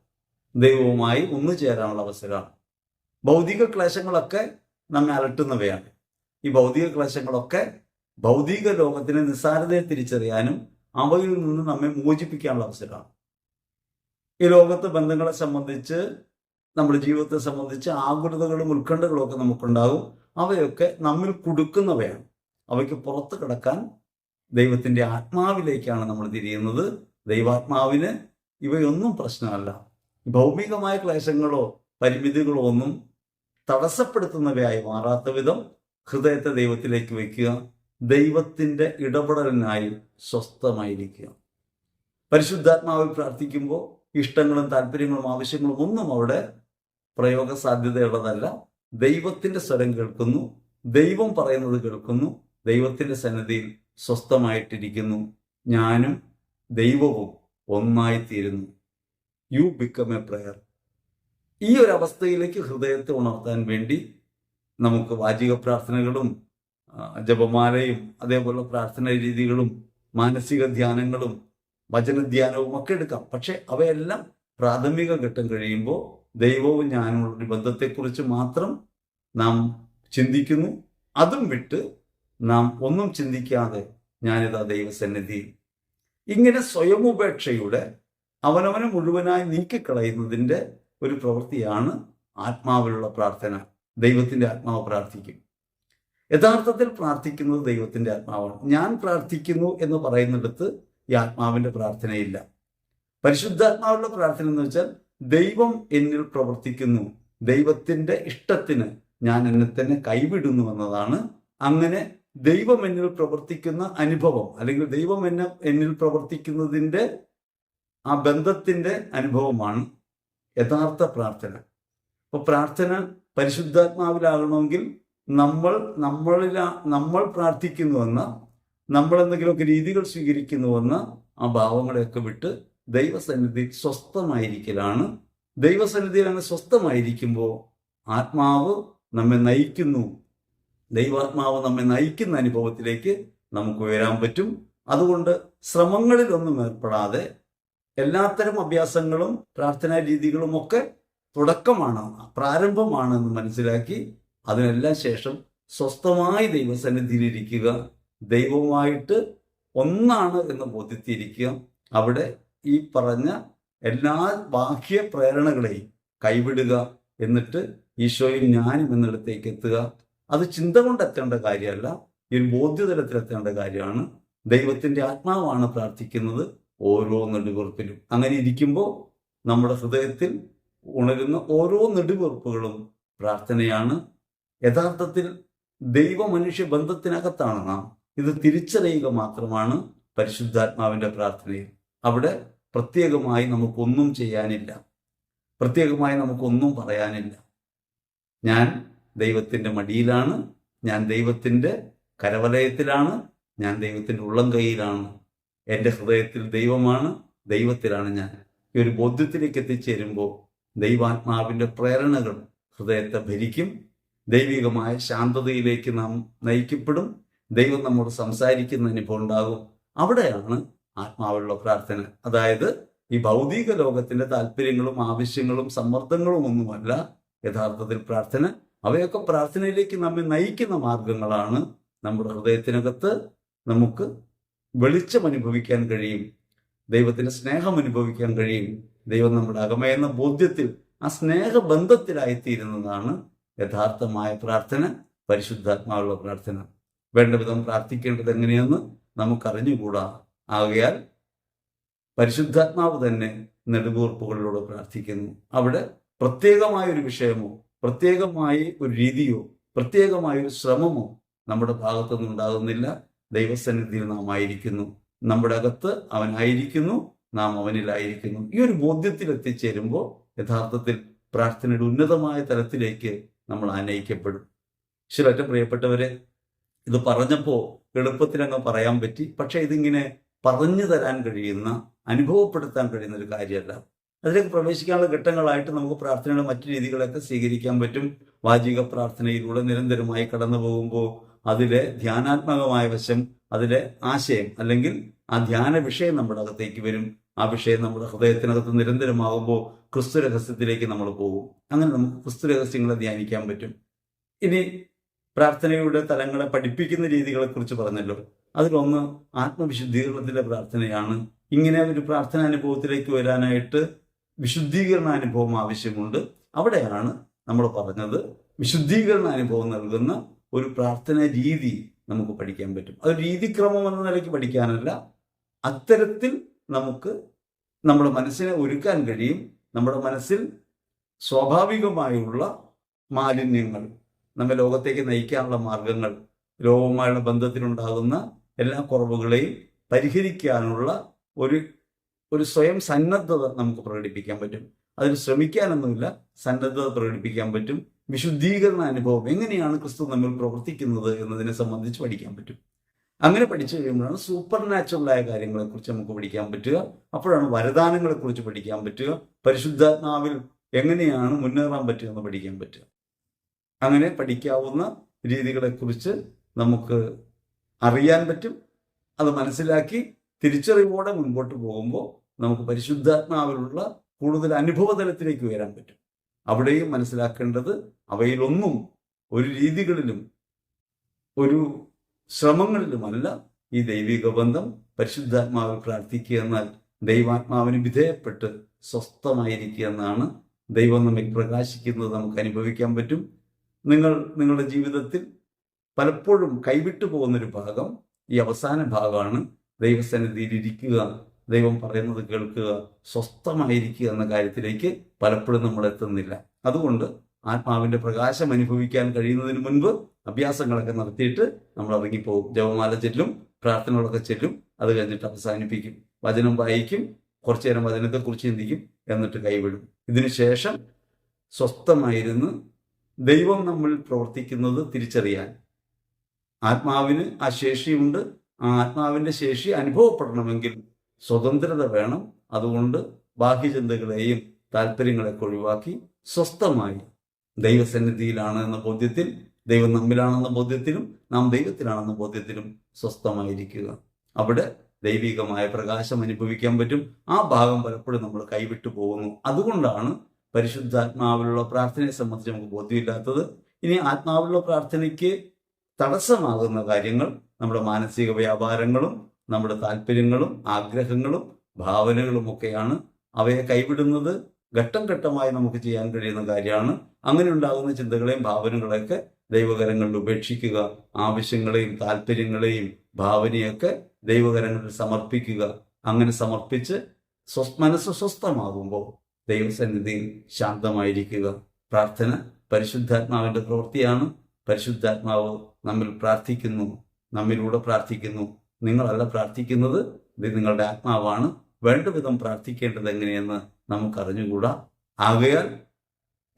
ദൈവവുമായി ഒന്നു ചേരാനുള്ള അവസരമാണ്. ഭൗതിക ക്ലേശങ്ങളൊക്കെ നമ്മെ അലട്ടുന്നവയാണ്. ഈ ഭൗതിക ക്ലേശങ്ങളൊക്കെ ഭൗതിക ലോകത്തിന് നിസ്സാരതയെ തിരിച്ചറിയാനും അവയിൽ നിന്ന് നമ്മെ മോചിപ്പിക്കാനുള്ള അവസരമാണ്. ഈ ലോകത്ത് ബന്ധങ്ങളെ സംബന്ധിച്ച്, നമ്മുടെ ജീവിതത്തെ സംബന്ധിച്ച് ആകുലതകളും ഉത്കണ്ഠകളും ഒക്കെ നമുക്കുണ്ടാകും. അവയൊക്കെ നമ്മിൽ കുടുക്കുന്നവയാണ്. അവയ്ക്ക് പുറത്ത് കിടക്കാൻ ദൈവത്തിൻ്റെ ആത്മാവിലേക്കാണ് നമ്മൾ തിരിയുന്നത്. ദൈവാത്മാവിന് ഇവയൊന്നും പ്രശ്നമല്ല. ഭൗമികമായ ക്ലേശങ്ങളോ പരിമിതികളോ ഒന്നും തടസ്സപ്പെടുത്തുന്നവയായി മാറാത്ത വിധം ഹൃദയത്തെ ദൈവത്തിലേക്ക് വയ്ക്കുക. ദൈവത്തിൻ്റെ ഇടപെടലിനായി സ്വസ്ഥമായിരിക്കുക. പരിശുദ്ധാത്മാവിൽ പ്രാർത്ഥിക്കുമ്പോൾ ഇഷ്ടങ്ങളും താല്പര്യങ്ങളും ആവശ്യങ്ങളും ഒന്നും അവിടെ പ്രയോഗ സാധ്യതയുള്ളതല്ല. ദൈവത്തിൻ്റെ സ്വരം കേൾക്കുന്നു, ദൈവം പറയുന്നത് കേൾക്കുന്നു, ദൈവത്തിൻ്റെ സന്നിധിയിൽ സ്വസ്ഥമായിട്ടിരിക്കുന്നു. ഞാനും ദൈവവും ഒന്നായിത്തീരുന്നു. You become a prayer. ഈ ഒരു അവസ്ഥയിലേക്ക് ഹൃദയത്തെ ഉണർത്താൻ വേണ്ടി നമുക്ക് വാചിക പ്രാർത്ഥനകളും ജപമാലയും അതേപോലെ പ്രാർത്ഥന രീതികളും മാനസിക ധ്യാനങ്ങളും വചനധ്യാനവും ഒക്കെ എടുക്കാം. പക്ഷെ അവയെല്ലാം പ്രാഥമിക ഘട്ടം കഴിയുമ്പോൾ ദൈവവും ഞാനുമുള്ള ബന്ധത്തെക്കുറിച്ച് മാത്രം നാം ചിന്തിക്കുന്നു. അതും വിട്ട് നാം ഒന്നും ചിന്തിക്കാതെ ഞാനിതാ ദൈവസന്നിധിയിൽ. ഇങ്ങനെ സ്വയമുപേക്ഷയുടെ അവനവനെ മുഴുവനായി നീക്കിക്കളയുന്നതിൻ്റെ ഒരു പ്രവൃത്തിയാണ് ആത്മാവിലുള്ള പ്രാർത്ഥന. ദൈവത്തിൻ്റെ ആത്മാവ് പ്രാർത്ഥിക്കും. യഥാർത്ഥത്തിൽ പ്രാർത്ഥിക്കുന്നത് ദൈവത്തിൻ്റെ ആത്മാവാണ്. ഞാൻ പ്രാർത്ഥിക്കുന്നു എന്ന് പറയുന്നിടത്ത് ഈ ആത്മാവിൻ്റെ പ്രാർത്ഥനയില്ല. പരിശുദ്ധാത്മാവുള്ള പ്രാർത്ഥന എന്ന് വെച്ചാൽ ദൈവം എന്നിൽ പ്രവർത്തിക്കുന്നു, ദൈവത്തിൻ്റെ ഇഷ്ടത്തിന് ഞാൻ എന്നെ തന്നെ കൈവിടുന്നു എന്നതാണ്. അങ്ങനെ ദൈവം എന്നിൽ പ്രവർത്തിക്കുന്ന അനുഭവം, അല്ലെങ്കിൽ ദൈവം എന്നിൽ പ്രവർത്തിക്കുന്നതിൻ്റെ ആ ബന്ധത്തിൻ്റെ അനുഭവമാണ് യഥാർത്ഥ പ്രാർത്ഥന. അപ്പോൾ പ്രാർത്ഥന പരിശുദ്ധാത്മാവിലാകണമെങ്കിൽ നമ്മൾ പ്രാർത്ഥിക്കുന്നുവെന്ന, നമ്മൾ എന്തെങ്കിലുമൊക്കെ രീതികൾ സ്വീകരിക്കുന്നുവെന്ന ആ ഭാവങ്ങളെയൊക്കെ വിട്ട് ദൈവസന്നിധിയിൽ സ്വസ്ഥമായിരിക്കലാണ്. ദൈവസന്നിധിയിൽ അങ്ങ് സ്വസ്ഥമായിരിക്കുമ്പോൾ ആത്മാവ് നമ്മെ നയിക്കുന്നു. ദൈവാത്മാവ് നമ്മെ നയിക്കുന്ന അനുഭവത്തിലേക്ക് നമുക്ക് ഉയരാൻ പറ്റും. അതുകൊണ്ട് ശ്രമങ്ങളിലൊന്നും ഏർപ്പെടാതെ എല്ലാത്തരം അഭ്യാസങ്ങളും പ്രാർത്ഥനാ രീതികളും ഒക്കെ തുടക്കമാണ്, പ്രാരംഭമാണ് എന്ന് മനസ്സിലാക്കി അതിനെല്ലാം ശേഷം സ്വസ്ഥമായി ദൈവസന്നിധിയിലിരിക്കുക. ദൈവവുമായിട്ട് ഒന്നാണ് എന്ന് ബോധ്യത്തിയിരിക്കുക. അവിടെ ഈ പറഞ്ഞ എല്ലാ ബാഹ്യ പ്രേരണകളെയും കൈവിടുക. എന്നിട്ട് ഈശോയും ഞാനും എന്നിടത്തേക്ക് എത്തുക. അത് ചിന്ത കൊണ്ടെത്തേണ്ട കാര്യമല്ല, ഈ ഒരു ബോധ്യതലത്തിലെത്തേണ്ട കാര്യമാണ്. ദൈവത്തിൻ്റെ ആത്മാവാണ് പ്രാർത്ഥിക്കുന്നത് ഓരോ നെടുവീർപ്പിലും. അങ്ങനെ ഇരിക്കുമ്പോൾ നമ്മുടെ ഹൃദയത്തിൽ ഉണരുന്ന ഓരോ നെടുവീർപ്പുകളും പ്രാർത്ഥനയാണ്. യഥാർത്ഥത്തിൽ ദൈവ മനുഷ്യ ബന്ധത്തിനകത്താണ് നാം. ഇത് തിരിച്ചറിയുക മാത്രമാണ് പരിശുദ്ധാത്മാവിൻ്റെ പ്രാർത്ഥനയിൽ. അവിടെ പ്രത്യേകമായി നമുക്കൊന്നും ചെയ്യാനില്ല, പ്രത്യേകമായി നമുക്കൊന്നും പറയാനില്ല. ഞാൻ ദൈവത്തിൻ്റെ മടിയിലാണ്, ഞാൻ ദൈവത്തിൻ്റെ കരവലയത്തിലാണ്, ഞാൻ ദൈവത്തിൻ്റെ ഉള്ളം കൈയിലാണ്. എൻ്റെ ഹൃദയത്തിൽ ദൈവമാണ്, ദൈവത്തിലാണ് ഞാൻ. ഈ ഒരു ബോധ്യത്തിലേക്ക് എത്തിച്ചേരുമ്പോൾ ദൈവാത്മാവിൻ്റെ പ്രേരണകൾ ഹൃദയത്തെ ഭരിക്കും. ദൈവികമായ ശാന്തതയിലേക്ക് നാം നയിക്കപ്പെടും. ദൈവം നമ്മോട് സംസാരിക്കുന്ന അനുഭവം ഉണ്ടാകും. അവിടെയാണ് ആത്മാവിലുള്ള പ്രാർത്ഥന. അതായത് ഈ ഭൗതിക ലോകത്തിൻ്റെ താല്പര്യങ്ങളും ആവശ്യങ്ങളും സമ്മർദ്ദങ്ങളും ഒന്നുമല്ല യഥാർത്ഥത്തിൽ പ്രാർത്ഥന. അവയൊക്കെ പ്രാർത്ഥനയിലേക്ക് നമ്മെ നയിക്കുന്ന മാർഗങ്ങളാണ്. നമ്മുടെ ഹൃദയത്തിനകത്ത് നമുക്ക് വെളിച്ചം അനുഭവിക്കാൻ കഴിയും, ദൈവത്തിൻ്റെ സ്നേഹം അനുഭവിക്കാൻ കഴിയും. ദൈവം നമ്മുടെ അകമയെന്ന ബോധ്യത്തിൽ ആ സ്നേഹബന്ധത്തിലായിത്തീരുന്നതാണ് യഥാർത്ഥമായ പ്രാർത്ഥന, പരിശുദ്ധാത്മാവുള്ള പ്രാർത്ഥന. വേണ്ട വിധം പ്രാർത്ഥിക്കേണ്ടത് എങ്ങനെയെന്ന് നമുക്കറിഞ്ഞുകൂടാ. ആകയാൽ പരിശുദ്ധാത്മാവ് തന്നെ നെടുവീർപ്പുകളിലൂടെ പ്രാർത്ഥിക്കുന്നു. അവിടെ പ്രത്യേകമായ ഒരു വിഷയമോ പ്രത്യേകമായി ഒരു രീതിയോ പ്രത്യേകമായ ഒരു ശ്രമമോ നമ്മുടെ ഭാഗത്തുനിന്ന് ഉണ്ടാകുന്നില്ല. ദൈവസന്നിധിയിൽ നാം ആയിരിക്കുന്നു, നമ്മുടെ അകത്ത് അവനായിരിക്കുന്നു, നാം അവനിലായിരിക്കുന്നു. ഈ ഒരു ബോധ്യത്തിൽ എത്തിച്ചേരുമ്പോൾ യഥാർത്ഥത്തിൽ പ്രാർത്ഥനയുടെ ഉന്നതമായ തലത്തിലേക്ക് നമ്മൾ ആനയിക്കപ്പെടും. ശിവറ്റ പ്രിയപ്പെട്ടവരെ, ഇത് പറഞ്ഞപ്പോൾ എളുപ്പത്തിലങ്ങ് പറയാൻ പറ്റി. പക്ഷെ ഇതിങ്ങനെ പറഞ്ഞു തരാൻ കഴിയുന്ന, അനുഭവപ്പെടുത്താൻ കഴിയുന്ന ഒരു കാര്യമല്ല. അതിലേക്ക് പ്രവേശിക്കാനുള്ള ഘട്ടങ്ങളായിട്ട് നമുക്ക് പ്രാർത്ഥനയുടെ മറ്റു രീതികളൊക്കെ സ്വീകരിക്കാൻ പറ്റും. വാചിക പ്രാർത്ഥനയിലൂടെ നിരന്തരമായി കടന്നു പോകുമ്പോൾ അതിലെ ധ്യാനാത്മകമായ വശം അതിലെ ആശയം അല്ലെങ്കിൽ ആ ധ്യാന വിഷയം നമ്മുടെ അകത്തേക്ക് വരും. ആ വിഷയം നമ്മുടെ ഹൃദയത്തിനകത്ത് നിരന്തരമാകുമ്പോൾ ക്രിസ്തു രഹസ്യത്തിലേക്ക് നമ്മൾ പോകും. അങ്ങനെ നമുക്ക് ക്രിസ്തു രഹസ്യങ്ങളെ ധ്യാനിക്കാൻ പറ്റും. ഇനി പ്രാർത്ഥനയുടെ തലങ്ങളെ പഠിപ്പിക്കുന്ന രീതികളെ കുറിച്ച് പറഞ്ഞല്ലോ. അതിലൊന്ന് ആത്മവിശുദ്ധീകരണത്തിന്റെ പ്രാർത്ഥനയാണ്. ഇങ്ങനെ ഒരു പ്രാർത്ഥന അനുഭവത്തിലേക്ക് വരാനായിട്ട് വിശുദ്ധീകരണ അനുഭവം ആവശ്യമുണ്ട്. അവിടെയാണ് നമ്മൾ പറഞ്ഞത് വിശുദ്ധീകരണ അനുഭവം നൽകുന്ന ഒരു പ്രാർത്ഥന രീതി നമുക്ക് പഠിക്കാൻ പറ്റും. അത് രീതിക്രമം എന്ന നിലയ്ക്ക് പഠിക്കാനല്ല, അത്തരത്തിൽ നമുക്ക് നമ്മുടെ മനസ്സിനെ ഒരുക്കാൻ കഴിയും. നമ്മുടെ മനസ്സിൽ സ്വാഭാവികമായുള്ള മാലിന്യങ്ങൾ, നമ്മെ ലോകത്തേക്ക് നയിക്കാനുള്ള മാർഗങ്ങൾ, ലോകവുമായുള്ള ബന്ധത്തിലുണ്ടാകുന്ന എല്ലാ കുറവുകളെയും പരിഹരിക്കാനുള്ള ഒരു സ്വയം സന്നദ്ധത നമുക്ക് പ്രകടിപ്പിക്കാൻ പറ്റും. അതിന് ശ്രമിക്കാനൊന്നുമില്ല, സന്നദ്ധത പ്രകടിപ്പിക്കാൻ പറ്റും. വിശുദ്ധീകരണ അനുഭവം എങ്ങനെയാണ് ക്രിസ്തു നമ്മിൽ പ്രവർത്തിക്കുന്നത് എന്നതിനെ സംബന്ധിച്ച് പഠിക്കാൻ പറ്റും. അങ്ങനെ പഠിച്ചു കഴിയുമ്പോഴാണ് സൂപ്പർ നാച്ചുറലായ കാര്യങ്ങളെക്കുറിച്ച് നമുക്ക് പഠിക്കാൻ പറ്റുക. അപ്പോഴാണ് വരദാനങ്ങളെക്കുറിച്ച് പഠിക്കാൻ പറ്റുക. പരിശുദ്ധാത്മാവിൽ എങ്ങനെയാണ് മുന്നേറാൻ പറ്റുക എന്ന് പഠിക്കാൻ പറ്റുക. അങ്ങനെ പഠിക്കാവുന്ന രീതികളെക്കുറിച്ച് നമുക്ക് അറിയാൻ പറ്റും. അത് മനസ്സിലാക്കി തിരിച്ചറിവോടെ മുൻപോട്ട് പോകുമ്പോൾ നമുക്ക് പരിശുദ്ധാത്മാവിലുള്ള കൂടുതൽ അനുഭവതലത്തിലേക്ക് ഉയരാൻ പറ്റും. അവിടെയും മനസ്സിലാക്കേണ്ടത് അവയിലൊന്നും ഒരു രീതികളിലും ഒരു ശ്രമങ്ങളിലുമല്ല ഈ ദൈവിക ബന്ധം. പരിശുദ്ധാത്മാവിൽ പ്രാർത്ഥിക്കുക എന്നാൽ ദൈവാത്മാവിന് വിധേയപ്പെട്ട് സ്വസ്ഥമായിരിക്കുക എന്നാണ്. ദൈവം നമ്മിൽ പ്രകാശിക്കുന്നത് നമുക്ക് അനുഭവിക്കാൻ പറ്റും. നിങ്ങളുടെ ജീവിതത്തിൽ പലപ്പോഴും കൈവിട്ടു പോകുന്നൊരു ഭാഗം ഈ അവസാന ഭാഗമാണ്. ദൈവസന്നിധിയിൽ ഇരിക്കുക, ദൈവം പറയുന്നത് കേൾക്കുക, സ്വസ്ഥമായിരിക്കുക എന്ന കാര്യത്തിലേക്ക് പലപ്പോഴും നമ്മൾ എത്തുന്നില്ല. അതുകൊണ്ട് ആത്മാവിന്റെ പ്രകാശം അനുഭവിക്കാൻ കഴിയുന്നതിന് മുൻപ് അഭ്യാസങ്ങളൊക്കെ നടത്തിയിട്ട് നമ്മൾ ഇറങ്ങിപ്പോകും. ജപമാല ചെല്ലും, പ്രാർത്ഥനകളൊക്കെ ചെല്ലും, അത് കഴിഞ്ഞിട്ട് അവസാനിപ്പിക്കും. വചനം വായിക്കും, കുറച്ചു നേരം വചനത്തെക്കുറിച്ച് ചിന്തിക്കും, എന്നിട്ട് കൈവിടും. ഇതിനുശേഷം സ്വസ്ഥമായിരുന്ന് ദൈവം നമ്മൾ പ്രവർത്തിക്കുന്നത് തിരിച്ചറിയാൻ ആത്മാവിന് ആ ശേഷിയുണ്ട്. ആ ആത്മാവിന്റെ ശേഷി അനുഭവപ്പെടണമെങ്കിൽ സ്വതന്ത്രത വേണം. അതുകൊണ്ട് ബാഹ്യചിന്തകളെയും താല്പര്യങ്ങളൊക്കെ ഒഴിവാക്കി സ്വസ്ഥമായി ദൈവസന്നിധിയിലാണ് എന്ന ബോധ്യത്തിൽ, ദൈവം നമ്മിലാണെന്ന ബോധ്യത്തിലും നാം ദൈവത്തിലാണെന്ന ബോധ്യത്തിലും സ്വസ്ഥമായിരിക്കുക. അവിടെ ദൈവികമായ പ്രകാശം അനുഭവിക്കാൻ പറ്റും. ആ ഭാഗം പലപ്പോഴും നമ്മൾ കൈവിട്ടു പോകുന്നു. അതുകൊണ്ടാണ് പരിശുദ്ധാത്മാവിലുള്ള പ്രാർത്ഥനയെ സംബന്ധിച്ച് നമുക്ക് ബോധ്യമില്ലാത്തത്. ഇനി ആത്മാവിലുള്ള പ്രാർത്ഥനയ്ക്ക് തടസ്സമാകുന്ന കാര്യങ്ങൾ നമ്മുടെ മാനസിക വ്യാപാരങ്ങളും നമ്മുടെ താല്പര്യങ്ങളും ആഗ്രഹങ്ങളും ഭാവനകളും ഒക്കെയാണ്. അവയെ കൈവിടുന്നത് ഘട്ടം ഘട്ടമായി നമുക്ക് ചെയ്യാൻ കഴിയുന്ന കാര്യമാണ്. അങ്ങനെ ഉണ്ടാകുന്ന ചിന്തകളെയും ഭാവനകളെയൊക്കെ ദൈവകരങ്ങളിൽ ഉപേക്ഷിക്കുക. ആവശ്യങ്ങളെയും താല്പര്യങ്ങളെയും ഭാവനയൊക്കെ ദൈവകരങ്ങളിൽ സമർപ്പിക്കുക. അങ്ങനെ സമർപ്പിച്ച് മനസ്സ് സ്വസ്ഥമാകുമ്പോൾ ദൈവസന്നിധിയിൽ ശാന്തമായിരിക്കുക. പ്രാർത്ഥന പരിശുദ്ധാത്മാവിന്റെ പ്രവൃത്തിയാണ്. പരിശുദ്ധാത്മാവ് നമ്മിൽ പ്രാർത്ഥിക്കുന്നു, നമ്മിലൂടെ പ്രാർത്ഥിക്കുന്നു. നിങ്ങളല്ല പ്രാർത്ഥിക്കുന്നത്, ഇത് നിങ്ങളുടെ ആത്മാവാണ്. വേണ്ട വിധം പ്രാർത്ഥിക്കേണ്ടത് എങ്ങനെയെന്ന് നമുക്കറിഞ്ഞുകൂടാ. ആകയാൽ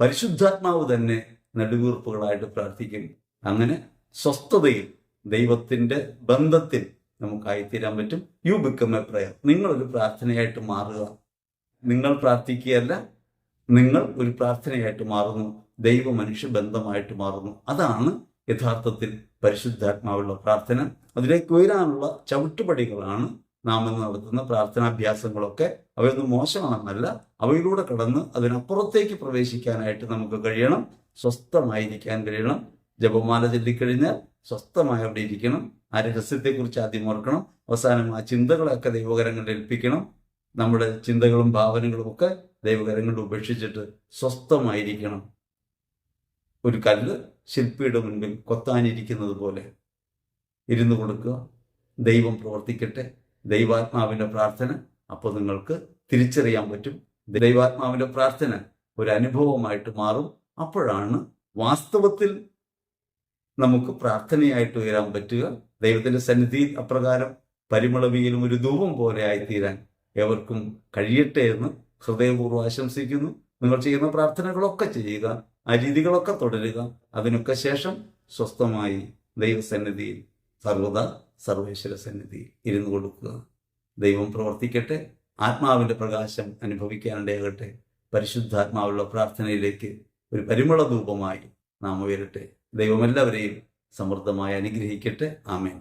പരിശുദ്ധാത്മാവ് തന്നെ നെടുവീർപ്പുകളായിട്ട് പ്രാർത്ഥിക്കും. അങ്ങനെ സ്വസ്ഥതയിൽ ദൈവത്തിന്റെ ബന്ധത്തിൽ നമുക്കായിത്തീരാൻ പറ്റും. You become a prayer. നിങ്ങളൊരു പ്രാർത്ഥനയായിട്ട് മാറുക. നിങ്ങൾ പ്രാർത്ഥിക്കുകയല്ല, നിങ്ങൾ ഒരു പ്രാർത്ഥനയായിട്ട് മാറുന്നു. ദൈവ മനുഷ്യ ബന്ധമായിട്ട് മാറുന്നു. അതാണ് യഥാർത്ഥത്തിൽ പരിശുദ്ധാത്മാവുള്ള പ്രാർത്ഥന. അതിലേക്ക് ഉയരാനുള്ള ചവിട്ടുപടികളാണ് നാം ഇന്ന് നടത്തുന്ന പ്രാർത്ഥനാഭ്യാസങ്ങളൊക്കെ. അവയൊന്നും മോശമാണെന്നല്ല, അവയിലൂടെ കടന്ന് അതിനപ്പുറത്തേക്ക് പ്രവേശിക്കാനായിട്ട് നമുക്ക് കഴിയണം. സ്വസ്ഥമായിരിക്കാൻ കഴിയണം. ജപമാല ചൊല്ലിക്കഴിഞ്ഞാൽ സ്വസ്ഥമായി അവിടെ ഇരിക്കണം. ആ രഹസ്യത്തെക്കുറിച്ച് ആദ്യം ഓർക്കണം. അവസാനം ആ ചിന്തകളൊക്കെ ദൈവകരങ്ങളിൽ ഏൽപ്പിക്കണം. നമ്മുടെ ചിന്തകളും ഭാവനകളും ഒക്കെ ദൈവകരങ്ങളിൽ ഉപേക്ഷിച്ചിട്ട് സ്വസ്ഥമായിരിക്കണം. ഒരു കല്ല് ശില്പിയുടെ മുൻപിൽ കൊത്താനിരിക്കുന്നത് പോലെ ഇരുന്നു കൊടുക്കുക. ദൈവം പ്രവർത്തിക്കട്ടെ. ദൈവാത്മാവിന്റെ പ്രാർത്ഥന അപ്പോൾ നിങ്ങൾക്ക് തിരിച്ചറിയാൻ പറ്റും. ദൈവാത്മാവിന്റെ പ്രാർത്ഥന ഒരു അനുഭവമായിട്ട് മാറും. അപ്പോഴാണ് വാസ്തവത്തിൽ നമുക്ക് പ്രാർത്ഥനയായിട്ട് ഉയരാൻ പറ്റുക. ദൈവത്തിന്റെ സന്നിധിയിൽ അപ്രകാരം പരിമളവിയിലും ഒരു ധൂപം പോലെ ആയിത്തീരാൻ എവർക്കും കഴിയട്ടെ എന്ന് ഹൃദയപൂർവ്വം ആശംസിക്കുന്നു. നിങ്ങൾ ചെയ്യുന്ന പ്രാർത്ഥനകളൊക്കെ ചെയ്യുക, ആ രീതികളൊക്കെ തുടരുക. അതിനൊക്കെ ശേഷം സ്വസ്ഥമായി ദൈവസന്നിധിയിൽ സർവദാ സർവേശ്വര സന്നിധിയിൽ ഇരുന്നു കൊടുക്കുക. ദൈവം പ്രവർത്തിക്കട്ടെ. ആത്മാവിന്റെ പ്രകാശം അനുഭവിക്കാനിടയാകട്ടെ. പരിശുദ്ധാത്മാവുള്ള പ്രാർത്ഥനയിലേക്ക് ഒരു പരിമള ധൂപമായി നാം ഉയരട്ടെ. ദൈവം എല്ലാവരെയും സമൃദ്ധമായി അനുഗ്രഹിക്കട്ടെ. ആമേൻ.